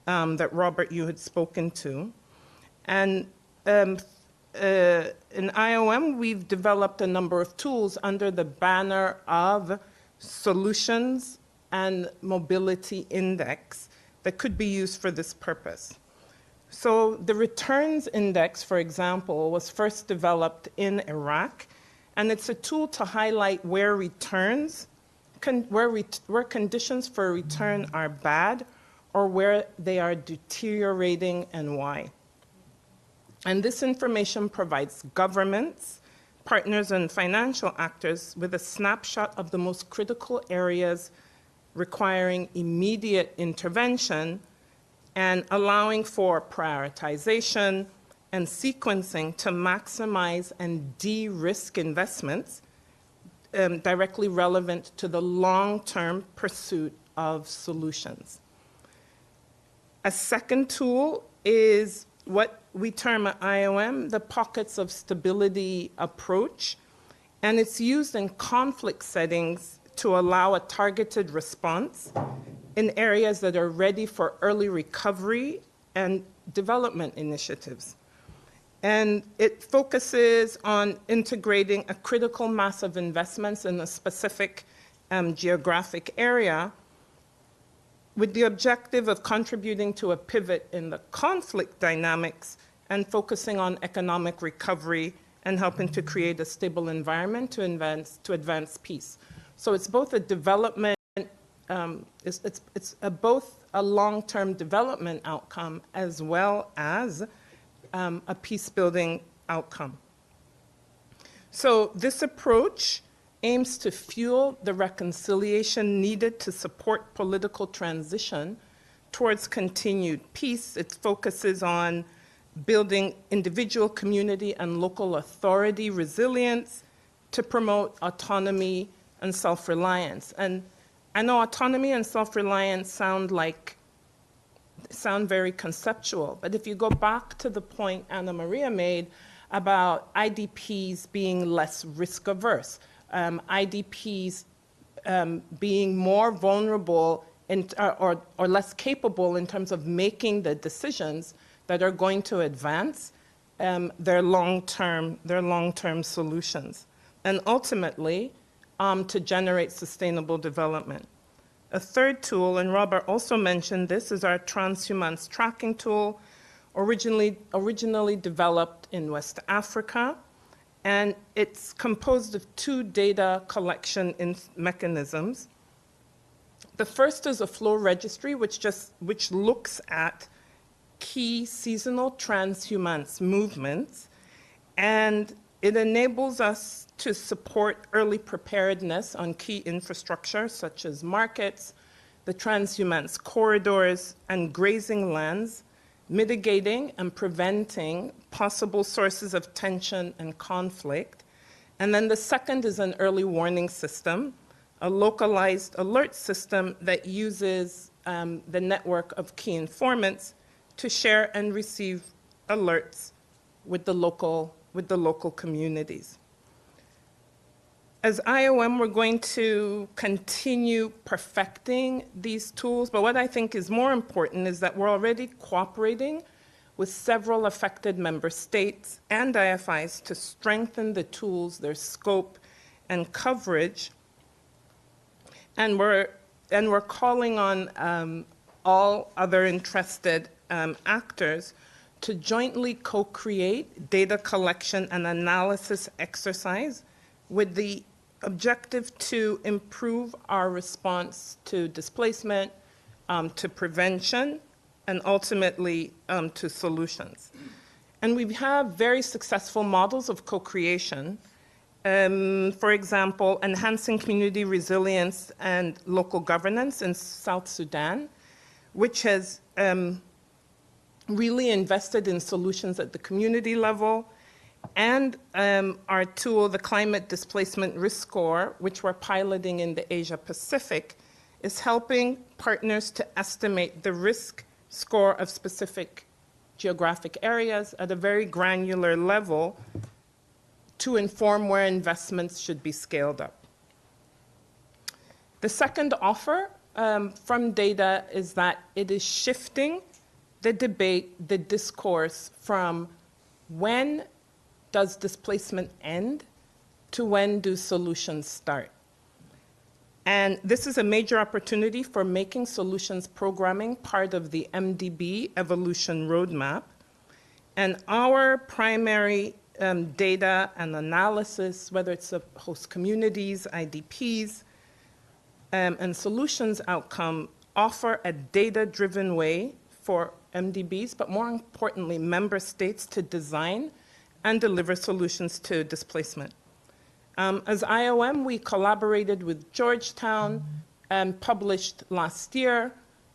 that Robert, you had spoken to. And in IOM, we've developed a number of tools under the banner of solutions and mobility index that could be used for this purpose. So the returns index, for example, was first developed in Iraq, and it's a tool to highlight where returns, where conditions for return are bad or where they are deteriorating and why. And this information provides governments, partners, and financial actors with a snapshot of the most critical areas requiring immediate intervention and allowing for prioritization and sequencing to maximize and de-risk investments directly relevant to the long-term pursuit of solutions. A second tool is what we term at IOM the pockets of stability approach, and it's used in conflict settings to allow a targeted response in areas that are ready for early recovery and development initiatives. And it focuses on integrating a critical mass of investments in a specific geographic area with the objective of contributing to a pivot in the conflict dynamics and focusing on economic recovery and helping to create a stable environment to advance peace. So it's both a development, it's both a long-term development outcome as well as a peace-building outcome. So this approach aims to fuel the reconciliation needed to support political transition towards continued peace. It focuses on building individual, community, and local authority resilience to promote autonomy and self-reliance. And I know autonomy and self-reliance sound very conceptual, but if you go back to the point Anna Maria made about IDPs being less risk-averse, IDPs being more vulnerable or less capable in terms of making the decisions that are going to advance their long-term solutions, and ultimately to generate sustainable development. A third tool, and Robert also mentioned this, is our transhumance tracking tool, originally developed in West Africa, and it's composed of two data collection mechanisms. The first is a flow registry, which looks at key seasonal transhumance movements, and it enables us to support early preparedness on key infrastructure such as markets, the transhumance corridors, and grazing lands, mitigating and preventing possible sources of tension and conflict. And then the second is an early warning system, a localized alert system that uses the network of key informants to share and receive alerts with the local communities. As IOM, we're going to continue perfecting these tools, but what I think is more important is that we're already cooperating with several affected member states and IFIs to strengthen the tools, their scope, and coverage. And we're calling on all other interested actors to jointly co-create data collection and analysis exercise with the objective to improve our response to displacement, to prevention, and ultimately to solutions. And we have very successful models of co-creation. For example, enhancing community resilience and local governance in South Sudan, which has really invested in solutions at the community level, and our tool, the Climate Displacement Risk Score, which we're piloting in the Asia Pacific, is helping partners to estimate the risk score of specific geographic areas at a very granular level to inform where investments should be scaled up. The second offer from data is that it is shifting the debate, the discourse from when does displacement end to when do solutions start. And this is a major opportunity for making solutions programming part of the MDB evolution roadmap. And our primary data and analysis, whether it's of host communities, IDPs, and solutions outcome, offer a data-driven way for MDBs, but more importantly, member states to design and deliver solutions to displacement. As IOM, we collaborated with Georgetown and published last year.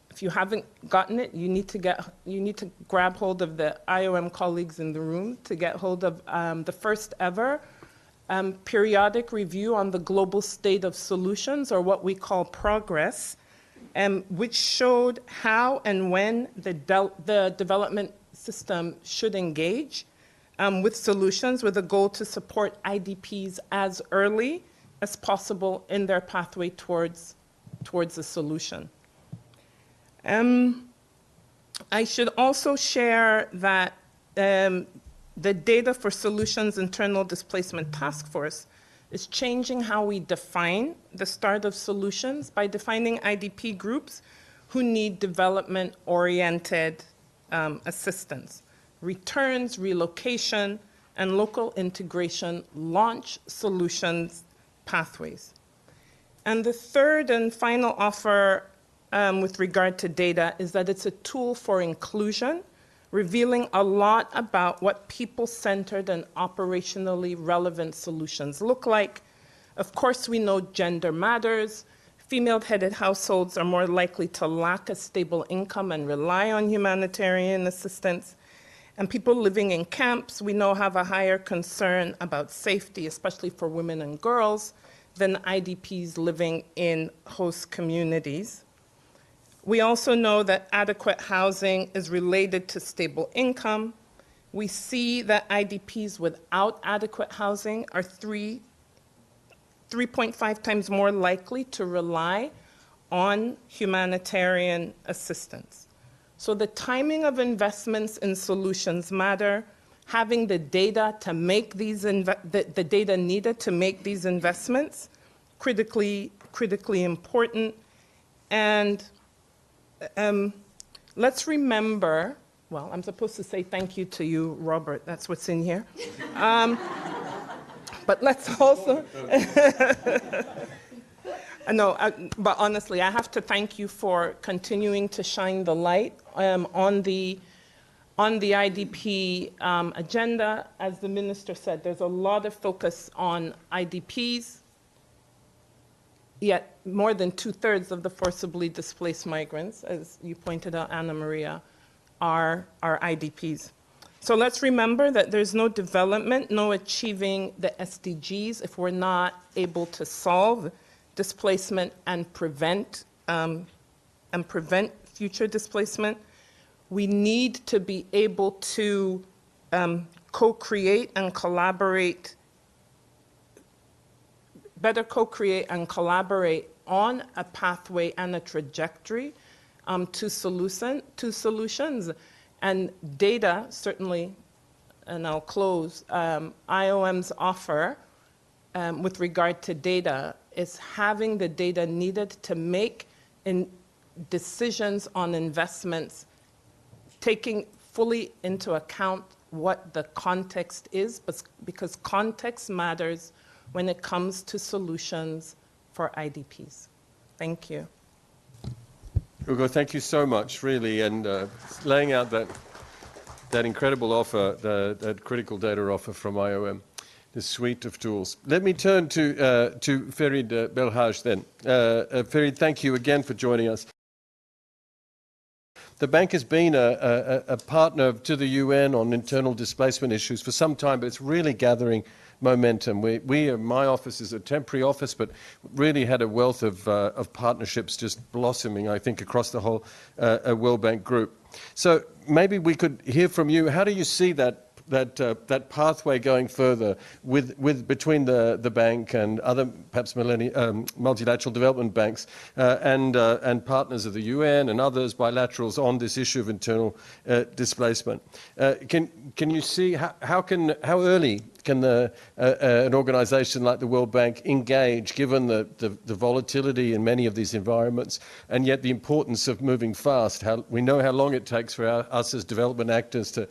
If you haven't gotten it, you need to grab hold of the IOM colleagues in the room to get hold of the first ever periodic review on the global state of solutions, or what we call progress, which showed how and when the development system should engage with solutions, with a goal to support IDPs as early as possible in their pathway towards a solution. I should also share that the Data for Solutions Internal Displacement Task Force is changing how we define the start of solutions by defining IDP groups who need development-oriented assistance. Returns, relocation, and local integration launch solutions pathways. And the third and final offer with regard to data is that it's a tool for inclusion, revealing a lot about what people-centered and operationally relevant solutions look like. Of course, we know gender matters. Female-headed households are more likely to lack a stable income and rely on humanitarian assistance. And people living in camps, we know, have a higher concern about safety, especially for women and girls, than IDPs living in host communities. We also know that adequate housing is related to stable income. We see that IDPs without adequate housing are 3.5 times more likely to rely on humanitarian assistance. So the timing of investments in solutions matter. Having the data to make these the data needed to make these investments critically important. And let's remember, well, I'm supposed to say thank you to you, Robert. That's what's in here. But let's also, no, but honestly, I have to thank you for continuing to shine the light on the IDP agenda. As the minister said, there's a lot of focus on IDPs, yet more than 2/3 of the forcibly displaced migrants, as you pointed out, Anna Maria, are IDPs. So let's remember that there's no development, no achieving the SDGs if we're not able to solve displacement and prevent future displacement. We need to be able to co-create and collaborate, better co-create and collaborate on a pathway and a trajectory to solutions. And data, certainly, and I'll close, IOM's offer with regard to data is having the data needed to make decisions on investments, taking fully into account what the context is, because context matters when it comes to solutions for IDPs. Thank you. Ugo, thank you so much, really, and laying out that incredible offer, that critical data offer from IOM, the suite of tools. Let me turn to Ferid Belhaj then. Ferid, thank you again for joining us. The bank has been a partner to the UN on internal displacement issues for some time, but it's really gathering momentum. My office is a temporary office, but really had a wealth of partnerships just blossoming, I think, across the whole World Bank group. So maybe we could hear from you. How do you see that pathway going further between the bank and other perhaps multilateral development banks and partners of the UN and others, bilaterals, on this issue of internal displacement? Can you see how early can an organisation like the World Bank engage, given the volatility in many of these environments, and yet the importance of moving fast? We know how long it takes for us as development actors to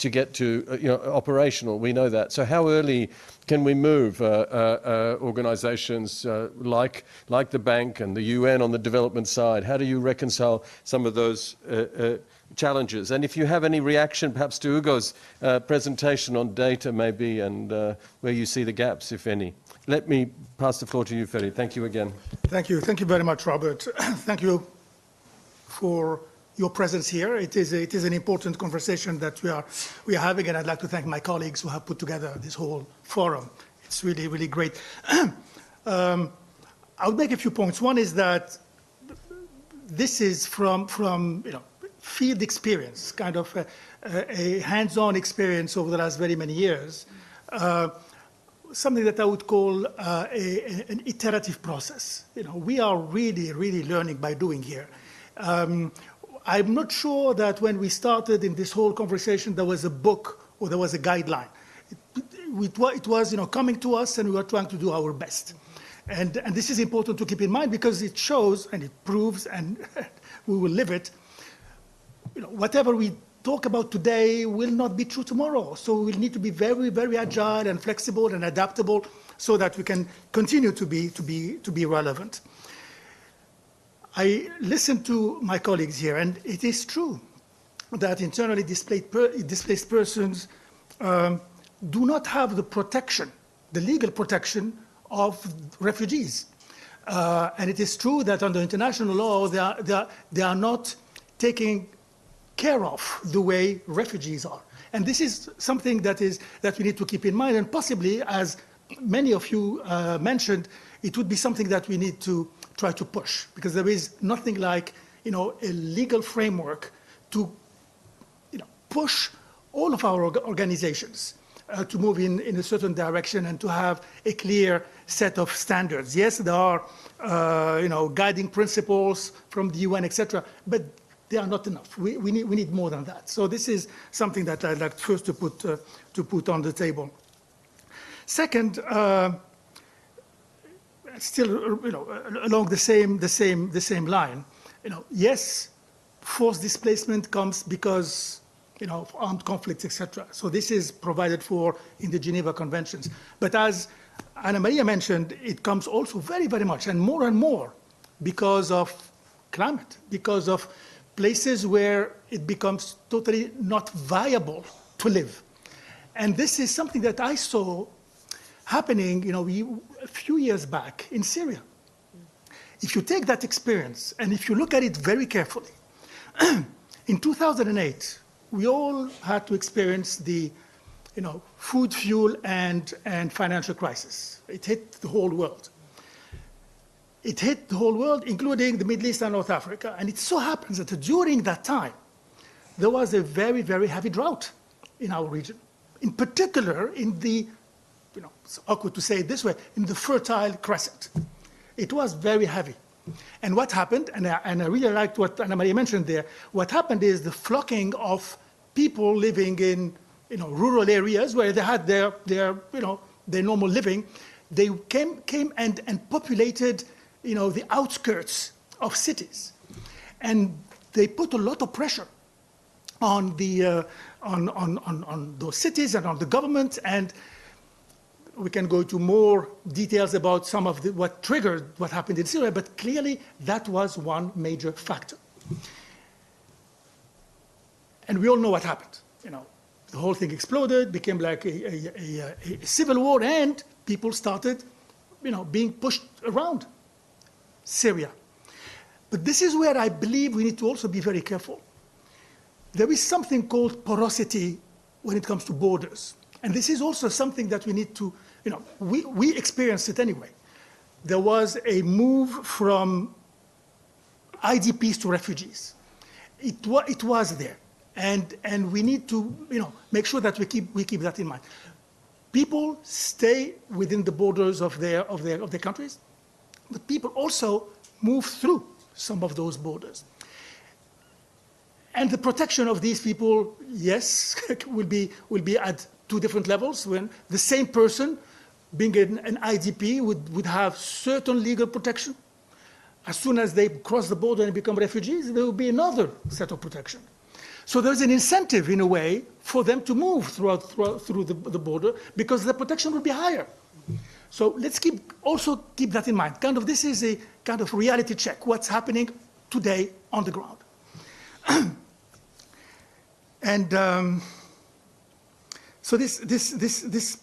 get to operational. We know that. So how early can we move organisations like the bank and the UN on the development side? How do you reconcile some of those challenges? And if you have any reaction perhaps to Ugo's presentation on data maybe, and where you see the gaps, if any. Let me pass the floor to you, Ferry. Thank you again. Thank you. Thank you very much, Robert. Thank you for your presence here. It is an important conversation that we are having, and I'd like to thank my colleagues who have put together this whole forum. It's really, really great. I'll make a few points. One is that this is from field experience, kind of a hands-on experience over the last very many years. Something that I would call an iterative process. We are really, really learning by doing here. I'm not sure that when we started in this whole conversation, there was a book or there was a guideline. It was coming to us, and we were trying to do our best. And this is important to keep in mind, because it shows and it proves, and we will live it. Whatever we talk about today will not be true tomorrow. So we'll need to be very, very agile and flexible and adaptable so that we can continue to be relevant. I listened to my colleagues here, and it is true that internally displaced persons do not have the protection, the legal protection of refugees. And it is true that under international law, they are not taken care of the way refugees are. And this is something that we need to keep in mind, and possibly, as many of you mentioned, it would be something that we need to try to push, because there is nothing like a legal framework to push all of our organizations to move in a certain direction and to have a clear set of standards. Yes, there are guiding principles from the UN, etc., but they are not enough. We need more than that. So this is something that I'd like first to put on the table. Second, still along the same line, yes, forced displacement comes because of armed conflicts, etc. So this is provided for in the Geneva Conventions. But as Anna Maria mentioned, it comes also very, very much and more because of climate, because of places where it becomes totally not viable to live. And this is something that I saw happening a few years back in Syria. If you take that experience and if you look at it very carefully, in 2008, we all had to experience the food, fuel, and financial crisis. It hit the whole world. It hit the whole world, including the Middle East and North Africa. And it so happens that during that time, there was a very, very heavy drought in our region. In particular, in the, it's awkward to say it this way, in the Fertile Crescent. It was very heavy. And what happened, and I really liked what Anna Maria mentioned there, what happened is the flocking of people living in rural areas where they had their normal living. They came and populated the outskirts of cities, and they put a lot of pressure on the on those cities and on the government. And we can go into more details about some of what triggered what happened in Syria, but clearly that was one major factor. And we all know what happened. The whole thing exploded, became like a civil war, and people started being pushed around Syria. But this is where I believe we need to also be very careful. There is something called porosity when it comes to borders. And this is also something that we need to, we experienced it anyway. There was a move from IDPs to refugees. It was there. And we need to, make sure that we keep that in mind. People stay within the borders of their countries, but people also move through some of those borders. And the protection of these people, yes, will be at two different levels. When the same person, being an IDP, would have certain legal protection. As soon as they cross the border and become refugees, there will be another set of protection. So there's an incentive, in a way, for them to move through the border because the protection will be higher. So let's also keep that in mind. This is a kind of reality check, what's happening today on the ground. And so the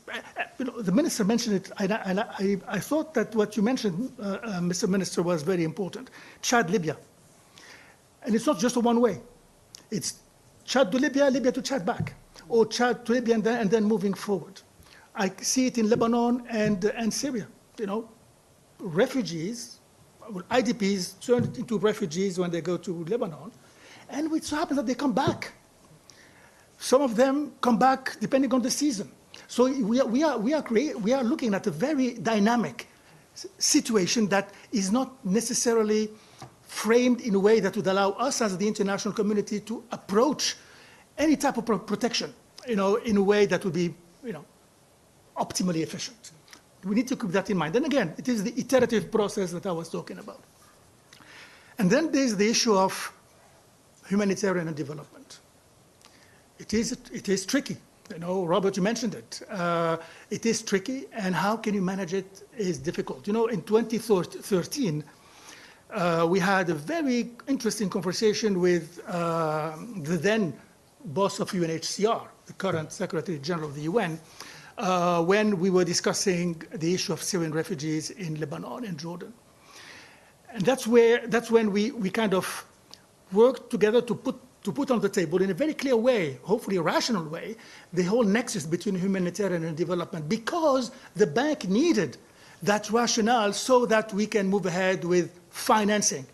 minister mentioned it, and I thought that what you mentioned, Mr. Minister, was very important. Chad, Libya. And it's not just a one way. It's Chad to Libya, Libya to Chad back, or Chad to Libya and then moving forward. I see it in Lebanon and Syria. Refugees, IDPs turn into refugees when they go to Lebanon, and it so happens that they come back. Some of them come back depending on the season. So we are looking at a very dynamic situation that is not necessarily framed in a way that would allow us as the international community to approach any type of protection, in a way that would be, optimally efficient. We need to keep that in mind. And again, it is the iterative process that I was talking about. And then there's the issue of humanitarian and development. It is tricky. Robert, you mentioned it. It is tricky, and how can you manage it is difficult. In 2013, we had a very interesting conversation with the then boss of UNHCR, the current Secretary General of the UN, when we were discussing the issue of Syrian refugees in Lebanon and Jordan. And that's when we kind of worked together to put on the table in a very clear way, hopefully a rational way, the whole nexus between humanitarian and development, because the bank needed that rationale so that we can move ahead with financing,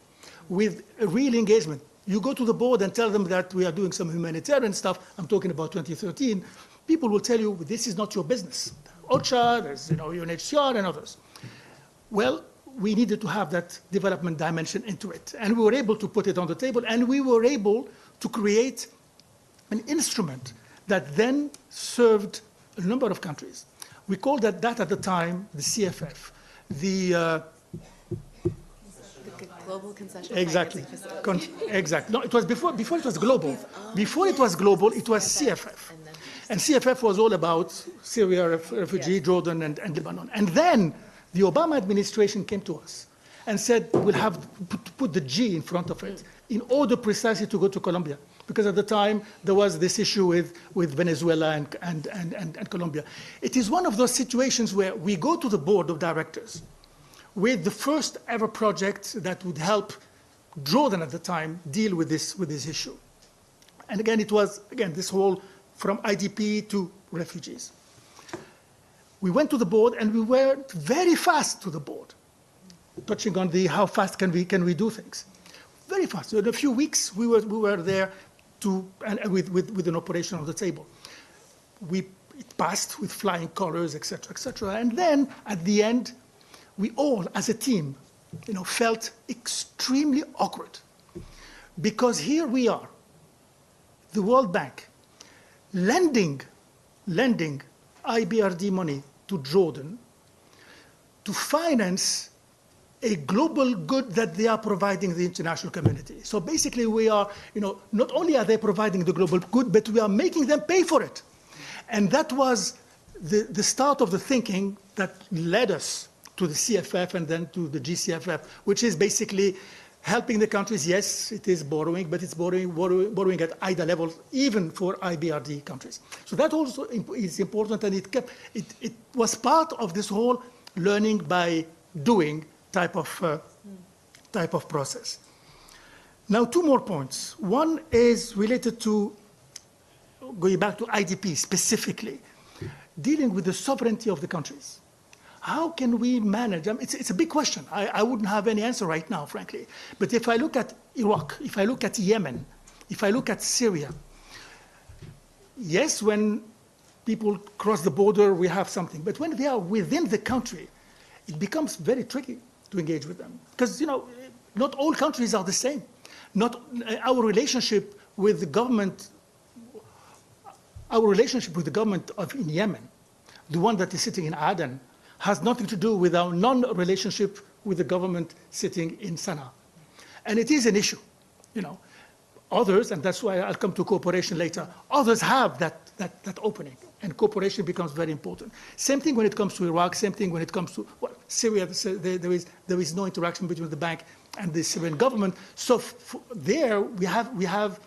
with real engagement. You go to the board and tell them that we are doing some humanitarian stuff, I'm talking about 2013, people will tell you, this is not your business. OCHA, there's UNHCR and others. Well, we needed to have that development dimension into it. And we were able to put it on the table, and we were able to create an instrument that then served a number of countries. We called that at the time the CFF, the Global Concession exactly. Financing Facility. Exactly. No, it was before it was global. Before it was global, it was CFF. And CFF was all about Syria, refugee, Jordan, and Lebanon. And then the Obama administration came to us and said, we'll have to put the G in front of it in order precisely to go to Colombia. Because at the time, there was this issue with Venezuela and Colombia. It is one of those situations where we go to the board of directors with the first ever project that would help Jordan at the time deal with this issue. And again, it was, this whole from IDP to refugees. We went to the board and we were very fast to the board, touching on how fast can we do things. Very fast. So in a few weeks, we were there with an operation on the table. It passed with flying colors, et cetera, et cetera. And then at the end, we all, as a team, felt extremely awkward, because here we are, the World Bank, lending IBRD money to Jordan to finance a global good that they are providing the international community. So basically we are, not only are they providing the global good, but we are making them pay for it. And that was the start of the thinking that led us to the CFF and then to the GCFF, which is basically helping the countries. Yes, it is borrowing, but it's borrowing at IDA levels, even for IBRD countries. So that also is important, and it was part of this whole learning by doing type of process. Now, two more points. One is related to, going back to IDP specifically. dealing with the sovereignty of the countries. How can we manage? It's a big question. I wouldn't have any answer right now, frankly. But if I look at Iraq, if I look at Yemen, if I look at Syria, yes, when people cross the border, we have something. But when they are within the country, it becomes very tricky to engage with them. Because, not all countries are the same. Not our relationship with the government, in Yemen, the one that is sitting in Aden, has nothing to do with our non-relationship with the government sitting in Sana'a. And it is an issue, Others, and that's why I'll come to cooperation later, others have that opening, and cooperation becomes very important. Same thing when it comes to Iraq, same thing when it comes to Syria. There is no interaction between the bank and the Syrian government. So there we have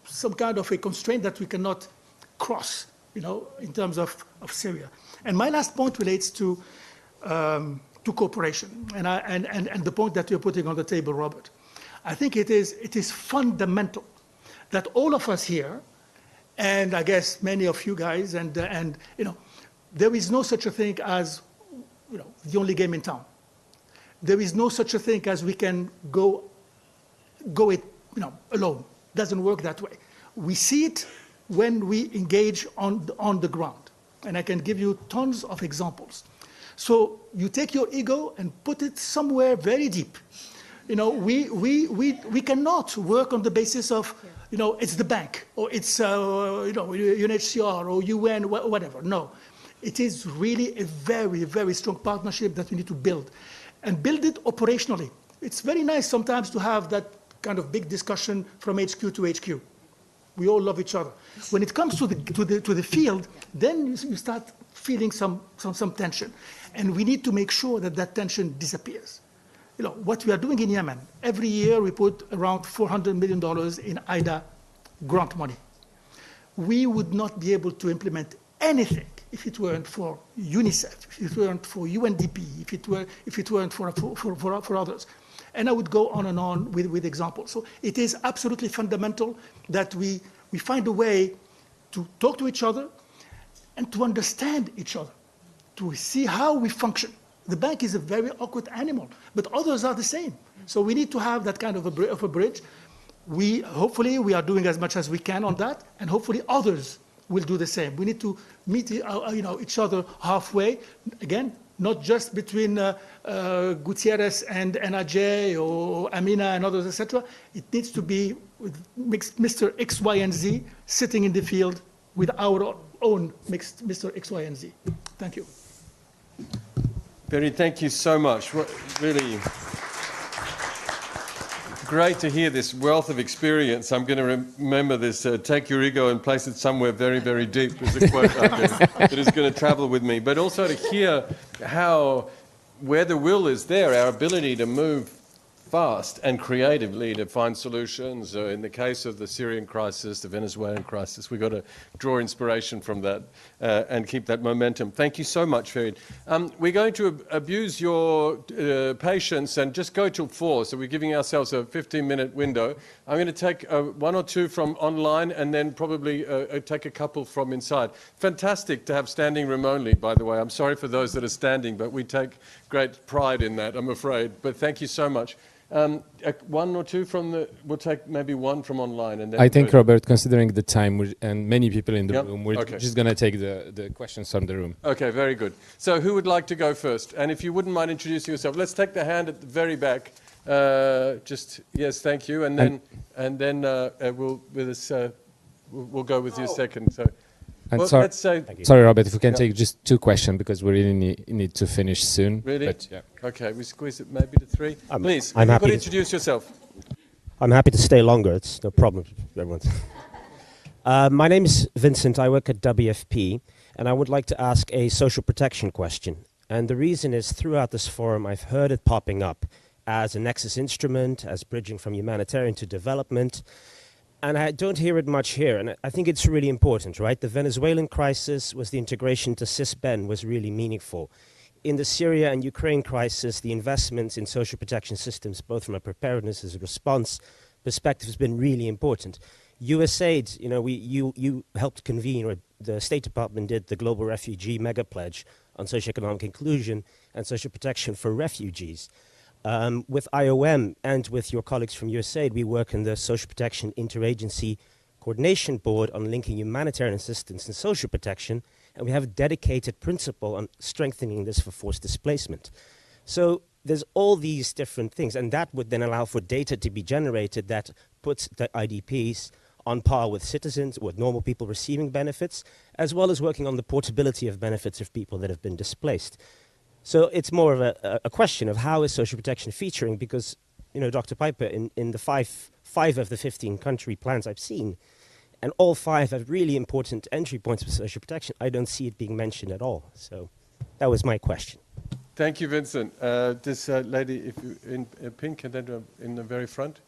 some kind of a constraint that we cannot cross, in terms of Syria. And my last point relates to cooperation, and the point that you're putting on the table, Robert. I think it is fundamental that all of us here, and I guess many of you guys, and there is no such a thing as the only game in town. There is no such a thing as we can go it alone. Doesn't work that way. We see it when we engage on the ground, and I can give you tons of examples. So you take your ego and put it somewhere very deep. We cannot work on the basis of, it's the bank, or it's, UNHCR, or UN, whatever. No, it is really a very, very strong partnership that we need to build, and build it operationally. It's very nice sometimes to have that kind of big discussion from HQ to HQ. We all love each other. When it comes to the field, then you start feeling some tension, and we need to make sure that tension disappears. What we are doing in Yemen, every year we put around $400 million in IDA grant money. We would not be able to implement anything if it weren't for UNICEF, if it weren't for UNDP, if it weren't for others. And I would go on and on with examples. So it is absolutely fundamental that we find a way to talk to each other and to understand each other, to see how we function. The bank is a very awkward animal, but others are the same. So we need to have that kind of a bridge. Hopefully we are doing as much as we can on that, and hopefully others will do the same. We need to meet each other halfway. Again, not just between Gutierrez and NRJ or Amina and others, etc. It needs to be with Mr. X, Y, and Z sitting in the field with our own mixed Mr. X, Y, and Z. Thank you. Berry, thank you so much. Really great to hear this wealth of experience. I'm going to remember this, take your ego and place it somewhere very, very deep, is a quote that is going to travel with me. But also to hear where the will is there, our ability to move fast and creatively to find solutions. In the case of the Syrian crisis, the Venezuelan crisis, we've got to draw inspiration from that and keep that momentum. Thank you so much, Farid. We're going to abuse your patience and just go till 4, so we're giving ourselves a 15-minute window. I'm going to take one or two from online and then probably take a couple from inside. Fantastic to have standing room only, by the way. I'm sorry for those that are standing, but we take great pride in that, I'm afraid. But thank you so much. One or two we'll take maybe one from online. And then I think, Robert, considering the time and many people in the room, we're okay. just going to take the questions from the room. Okay, very good. So who would like to go first? And if you wouldn't mind introducing yourself, let's take the hand at the very back. Yes, thank you. And then we'll go with you second. So. And Well, let's say, sorry, Robert, if we can take just 2 questions because we really need to finish soon. Really? But, yeah. Okay, we squeeze it maybe to 3. Please, I'm you happy could to- introduce yourself. I'm happy to stay longer. It's no problem, everyone. My name is Vincent. I work at WFP, and I would like to ask a social protection question. And the reason is, throughout this forum, I've heard it popping up as a nexus instrument, as bridging from humanitarian to development. And I don't hear it much here, and I think it's really important, right? The Venezuelan crisis was the integration to CISBEN was really meaningful. In the Syria and Ukraine crisis, the investments in social protection systems, both from a preparedness as a response perspective, has been really important. USAID, you helped convene or the State Department did the Global Refugee Mega Pledge on socio-economic inclusion and social protection for refugees. With IOM and with your colleagues from USAID, we work in the Social Protection Interagency Coordination Board on linking humanitarian assistance and social protection, and we have a dedicated principle on strengthening this for forced displacement. So there's all these different things, and that would then allow for data to be generated that puts the IDPs on par with citizens, with normal people receiving benefits, as well as working on the portability of benefits of people that have been displaced. So it's more of a question of how is social protection featuring, because, you know, Dr. Piper, in the five of the 15 country plans I've seen, and all 5 have really important entry points for social protection, I don't see it being mentioned at all. So that was my question. Thank you, Vincent. This lady if you, in pink and then in the very front.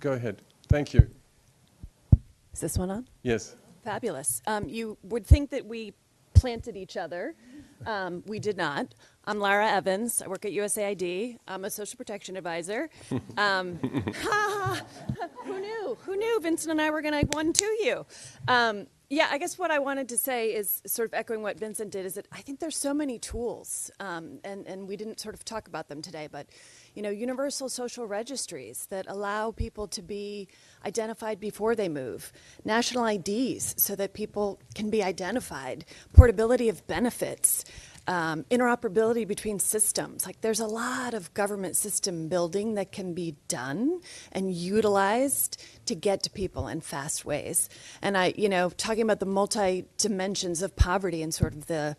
Go ahead. Thank you. Is this one on? Yes. Fabulous. You would think that we planted each other. We did not. I'm Lara Evans. I work at USAID. I'm a social protection advisor. Who knew? Who knew Vincent and I were going to one to you? Yeah, I guess what I wanted to say is sort of echoing what Vincent did, is that I think there's so many tools, and we didn't sort of talk about them today, but, you know, universal social registries that allow people to be identified before they move, national IDs so that people can be identified, portability of benefits, interoperability between systems. Like, there's a lot of government system building that can be done and utilized to get to people in fast ways. And you know, talking about the multi-dimensions of poverty and sort of the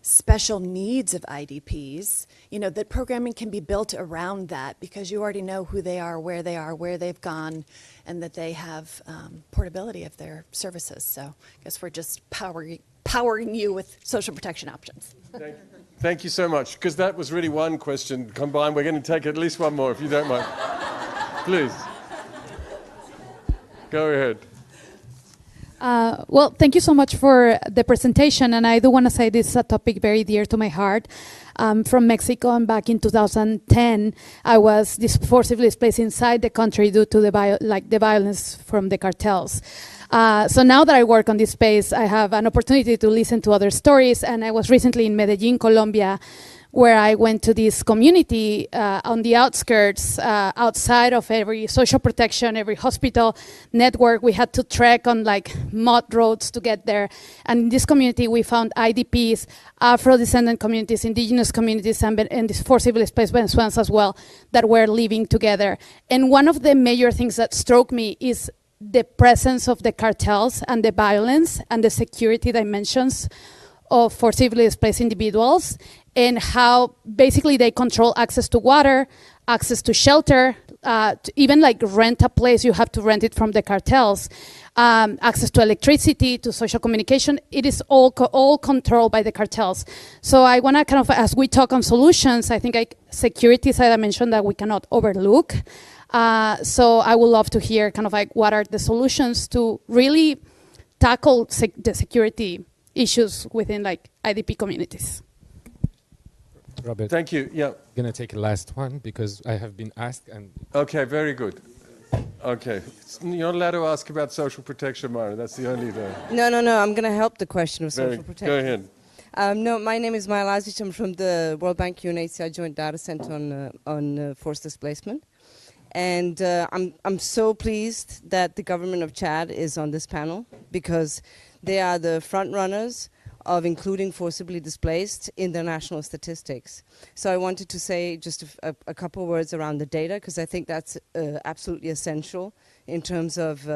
special needs of IDPs, you know, that programming can be built around that because you already know who they are, where they've gone, and that they have portability of their services. So I guess we're just powering you with social protection options. Thank you so much, because that was really one question combined. We're going to take at least one more, if you don't mind. Please. Go ahead. Well, thank you so much for the presentation, and I do want to say this is a topic very dear to my heart. From Mexico, and back in 2010, I was forcibly displaced inside the country due to the violence from the cartels. So now that I work on this space, I have an opportunity to listen to other stories, and I was recently in Medellin, Colombia, where I went to this community on the outskirts, outside of every social protection, every hospital network. We had to trek on like mud roads to get there. And in this community, we found IDPs, Afro-descendant communities, indigenous communities, and these forcibly displaced Venezuelans as well, that were living together. And one of the major things that struck me is the presence of the cartels and the violence and the security dimensions of forcibly displaced individuals, and how basically they control access to water, access to shelter, to even like rent a place, you have to rent it from the cartels, access to electricity, to social communication. It is all controlled by the cartels. So I want to kind of, as we talk on solutions, I think security is a dimension that we cannot overlook. So I would love to hear kind of like what are the solutions to really tackle the security issues within like IDP communities. Robert, Thank you. Yeah. I'm going to take the last one because I have been asked. And Okay, very good. Okay. You're not allowed to ask about social protection, Mara. That's the only thing. No. I'm going to help the question of social protection. Go ahead. No, my name is Maya Lazic. I'm from the World Bank UNHCR Joint Data Center on forced displacement. And I'm so pleased that the government of Chad is on this panel, because they are the front runners of including forcibly displaced in the national statistics. So I wanted to say just a couple words around the data, because I think that's absolutely essential in terms of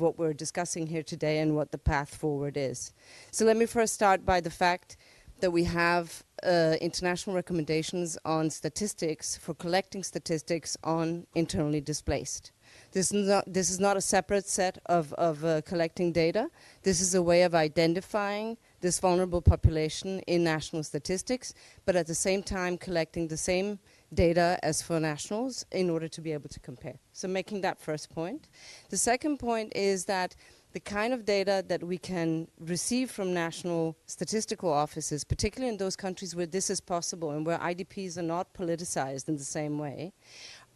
what we're discussing here today and what the path forward is. So let me first start by the fact that we have international recommendations on statistics for collecting statistics on internally displaced. This is not a separate set of collecting data. This is a way of identifying this vulnerable population in national statistics, but at the same time collecting the same data as for nationals in order to be able to compare. So making that first point. The second point is that the kind of data that we can receive from national statistical offices, particularly in those countries where this is possible and where IDPs are not politicized in the same way,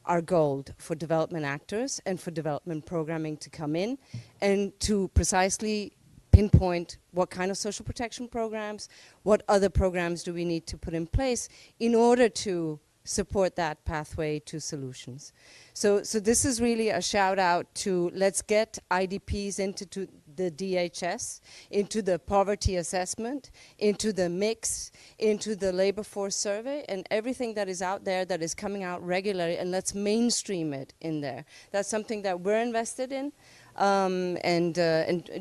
are gold for development actors and for development programming to come in and to precisely pinpoint what kind of social protection programs, what other programs do we need to put in place in order to support that pathway to solutions. So this is really a shout out to let's get IDPs into the DHS, into the poverty assessment, into the mix, into the labor force survey, and everything that is out there that is coming out regularly, and let's mainstream it in there. That's something that we're invested in. And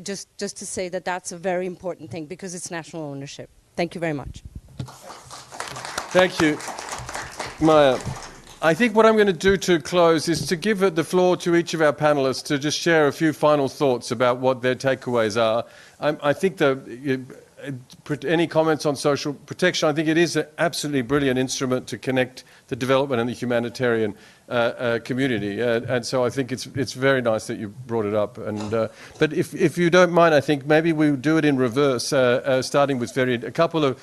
just to say that that's a very important thing because it's national ownership. Thank you very much. Thank you, Maya. I think what I'm going to do to close is to give the floor to each of our panelists to just share a few final thoughts about what their takeaways are. I think any comments on social protection, I think it is an absolutely brilliant instrument to connect the development and the humanitarian community. And so I think it's very nice that you brought it up. But if you don't mind, I think maybe we'll do it in reverse, starting with a couple of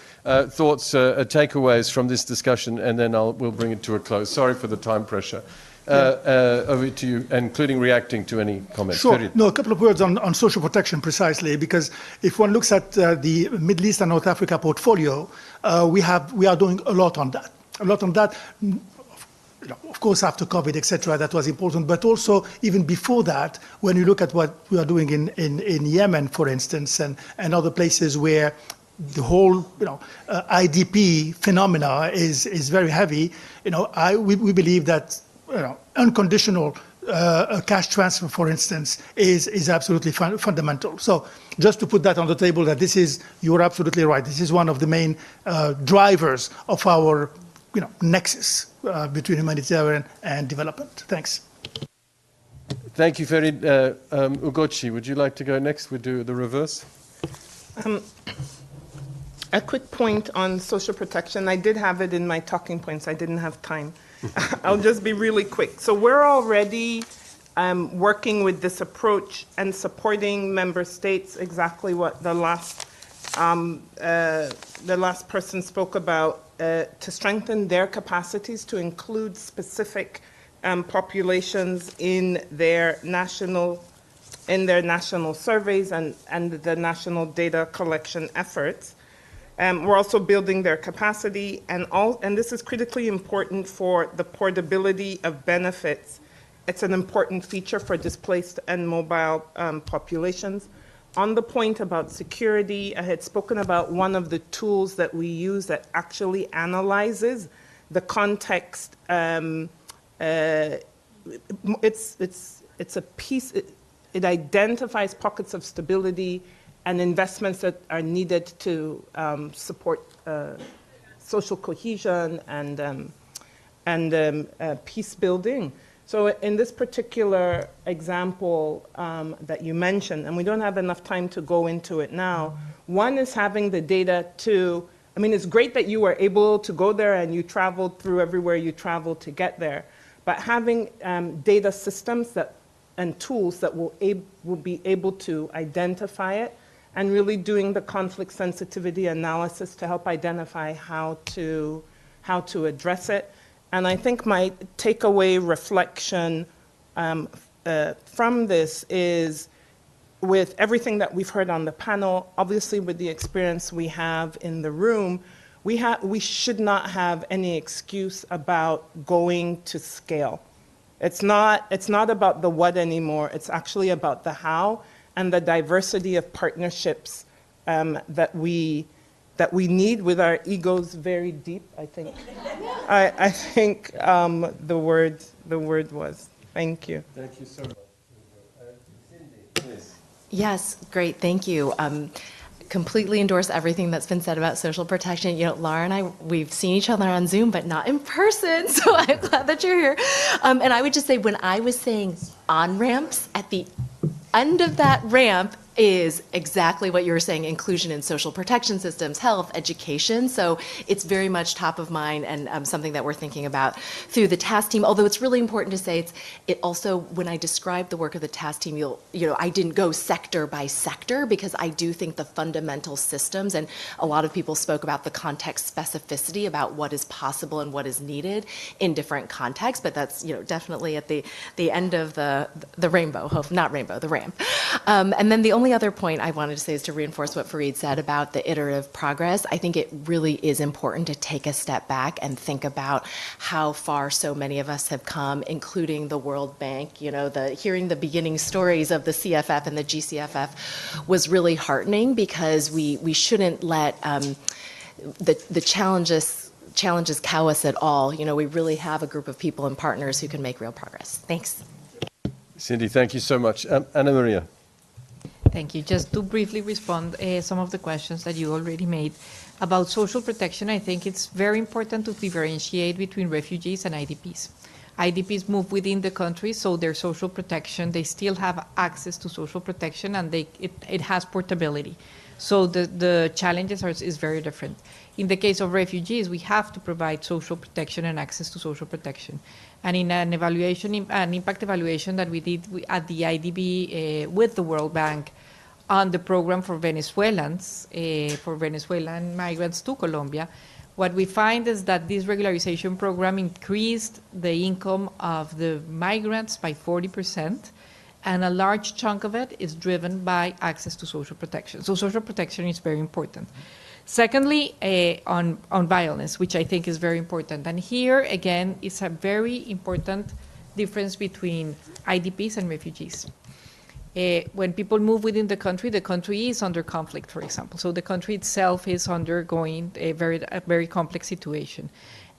thoughts, takeaways from this discussion, and then we'll bring it to a close. Sorry for the time pressure. Over to you, including reacting to any comments. Sure. No, a couple of words on social protection precisely, because if one looks at the Middle East and North Africa portfolio, we are doing a lot on that. Of course, after COVID, etc., that was important. But also, even before that, when you look at what we are doing in Yemen, for instance, and other places where the whole IDP phenomena is very heavy, we believe that unconditional cash transfer, for instance, is absolutely fundamental. So just to put that on the table, you're absolutely right. This is one of the main drivers of our nexus between humanitarian and development. Thanks. Thank you, Ferid. Ugochi, would you like to go next? We'll do the reverse. A quick point on social protection. I did have it in my talking points. I didn't have time. I'll just be really quick. So we're already working with this approach and supporting member states, exactly what the last person spoke about, to strengthen their capacities to include specific populations in their national surveys and the national data collection efforts. We're also building their capacity, and this is critically important for the portability of benefits. It's an important feature for displaced and mobile populations. On the point about security, I had spoken about one of the tools that we use that actually analyzes the context. It's a piece. It identifies pockets of stability and investments that are needed to support social cohesion and peace building. So in this particular example that you mentioned, and we don't have enough time to go into it now, one is having the data it's great that you were able to go there and you traveled through everywhere you traveled to get there, but having data systems and tools that will be able to identify it, and really doing the conflict sensitivity analysis to help identify how to address it. And I think my takeaway reflection from this is, with everything that we've heard on the panel, obviously with the experience we have in the room, we should not have any excuse about going to scale. It's not about the what anymore, it's actually about the how and the diversity of partnerships that we need, with our egos very deep, I think. I think the word was. Thank you. Thank you so much. Cindy, please. Yes, great, thank you. Completely endorse everything that's been said about social protection. Laura and I, we've seen each other on Zoom, but not in person, so I'm glad that you're here. And I would just say, when I was saying on-ramps, at the end of that ramp is exactly what you were saying: inclusion in social protection systems, health, education. So it's very much top of mind, and something that we're thinking about through the task team. Although it's really important to say, it also, when I described the work of the task team, I didn't go sector by sector, because I do think the fundamental systems, and a lot of people spoke about the context specificity about what is possible and what is needed in different contexts, but that's definitely at the end of the rainbow, not rainbow, the ramp. And then the only only other point I wanted to say is to reinforce what Fareed said about the iterative progress. I think it really is important to take a step back and think about how far so many of us have come, including the World Bank. You know, hearing the beginning stories of the CFF and the GCFF was really heartening, because we shouldn't let the challenges cow us at all. You know, we really have a group of people and partners who can make real progress. Thanks. Cindy, thank you so much. Anna Maria. Thank you. Just to briefly respond some of the questions that you already made about social protection, I think it's very important to differentiate between refugees and IDPs. IDPs move within the country, so their social protection, they still have access to social protection, and it has portability. So the challenges is very different. In the case of refugees, we have to provide social protection and access to social protection. And in an impact evaluation that we did at the IDB with the World Bank on the program for Venezuelans, for Venezuelan migrants to Colombia, what we find is that this regularization program increased the income of the migrants by 40%, and a large chunk of it is driven by access to social protection. So social protection is very important. Secondly, on violence, which I think is very important. And here, again, is a very important difference between IDPs and refugees. When people move within the country is under conflict, for example. So the country itself is undergoing a very complex situation.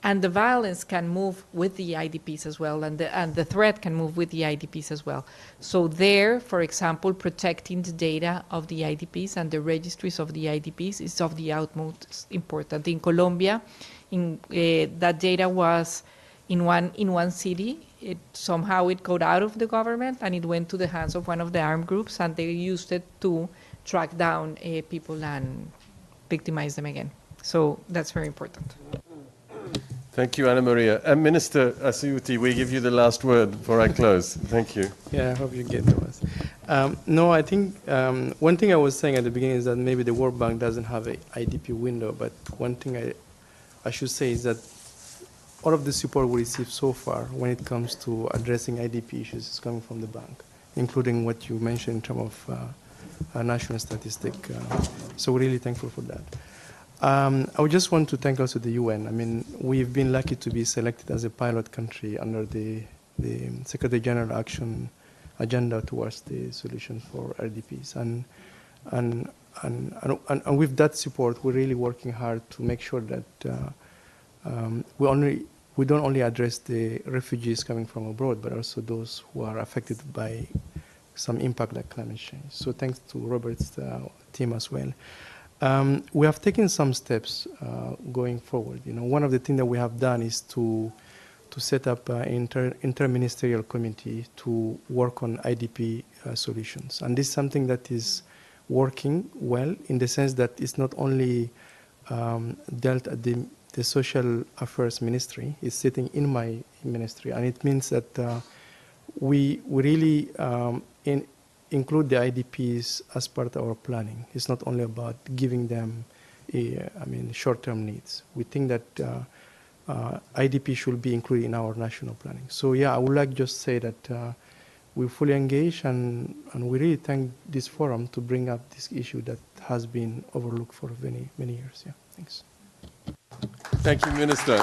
And the violence can move with the IDPs as well, and the threat can move with the IDPs as well. So there, for example, protecting the data of the IDPs and the registries of the IDPs is of the utmost importance. In Colombia, that data was in one city. Somehow it got out of the government, and it went to the hands of one of the armed groups, and they used it to track down people and victimize them again. So that's very important. Thank you, Anna Maria. Minister Asiuti, we give you the last word before I close. Thank you. Yeah, I hope you get those. No, I think one thing I was saying at the beginning is that maybe the World Bank doesn't have an IDP window, but one thing I should say is that all of the support we received so far when it comes to addressing IDP issues is coming from the bank, including what you mentioned in terms of a national statistic. So we're really thankful for that. I would just want to thank also the UN. I mean, we've been lucky to be selected as a pilot country under the Secretary General Action Agenda towards the solution for IDPs. And with that support, we're really working hard to make sure that we don't only address the refugees coming from abroad, but also those who are affected by some impact like climate change. So thanks to Robert's team as well. We have taken some steps going forward. You know, one of the things that we have done is to set up an interministerial committee to work on IDP solutions. And this is something that is working well in the sense that it's not only dealt at the Social Affairs Ministry, it's sitting in my ministry. And it means that we really include the IDPs as part of our planning. It's not only about giving them short-term needs. We think that IDP should be included in our national planning. So yeah, I would like just to say that we fully engage, and we really thank this forum to bring up this issue that has been overlooked for many, many years. Yeah, thanks. Thank you, Minister.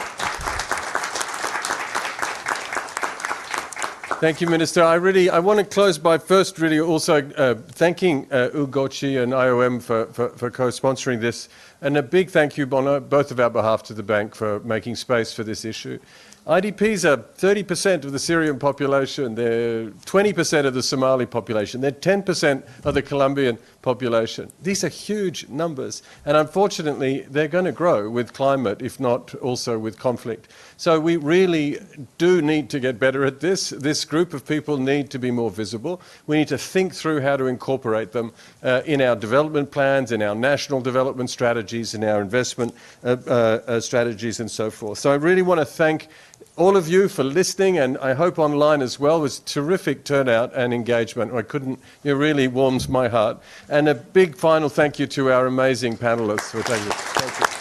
Thank you, Minister. I want to close by first really also thanking Ugochi and IOM for co-sponsoring this, and a big thank you on both of our behalf to the bank for making space for this issue. IDPs are 30% of the Syrian population, they're 20% of the Somali population, they're 10% of the Colombian population. These are huge numbers, and unfortunately they're going to grow with climate, if not also with conflict. So we really do need to get better at this. This group of people need to be more visible. We need to think through how to incorporate them in our development plans, in our national development strategies, in our investment strategies and so forth. So I really want to thank all of you for listening, and I hope online as well. It was terrific turnout and engagement. It really warms my heart. And a big final thank you to our amazing panelists for taking it. Thank you.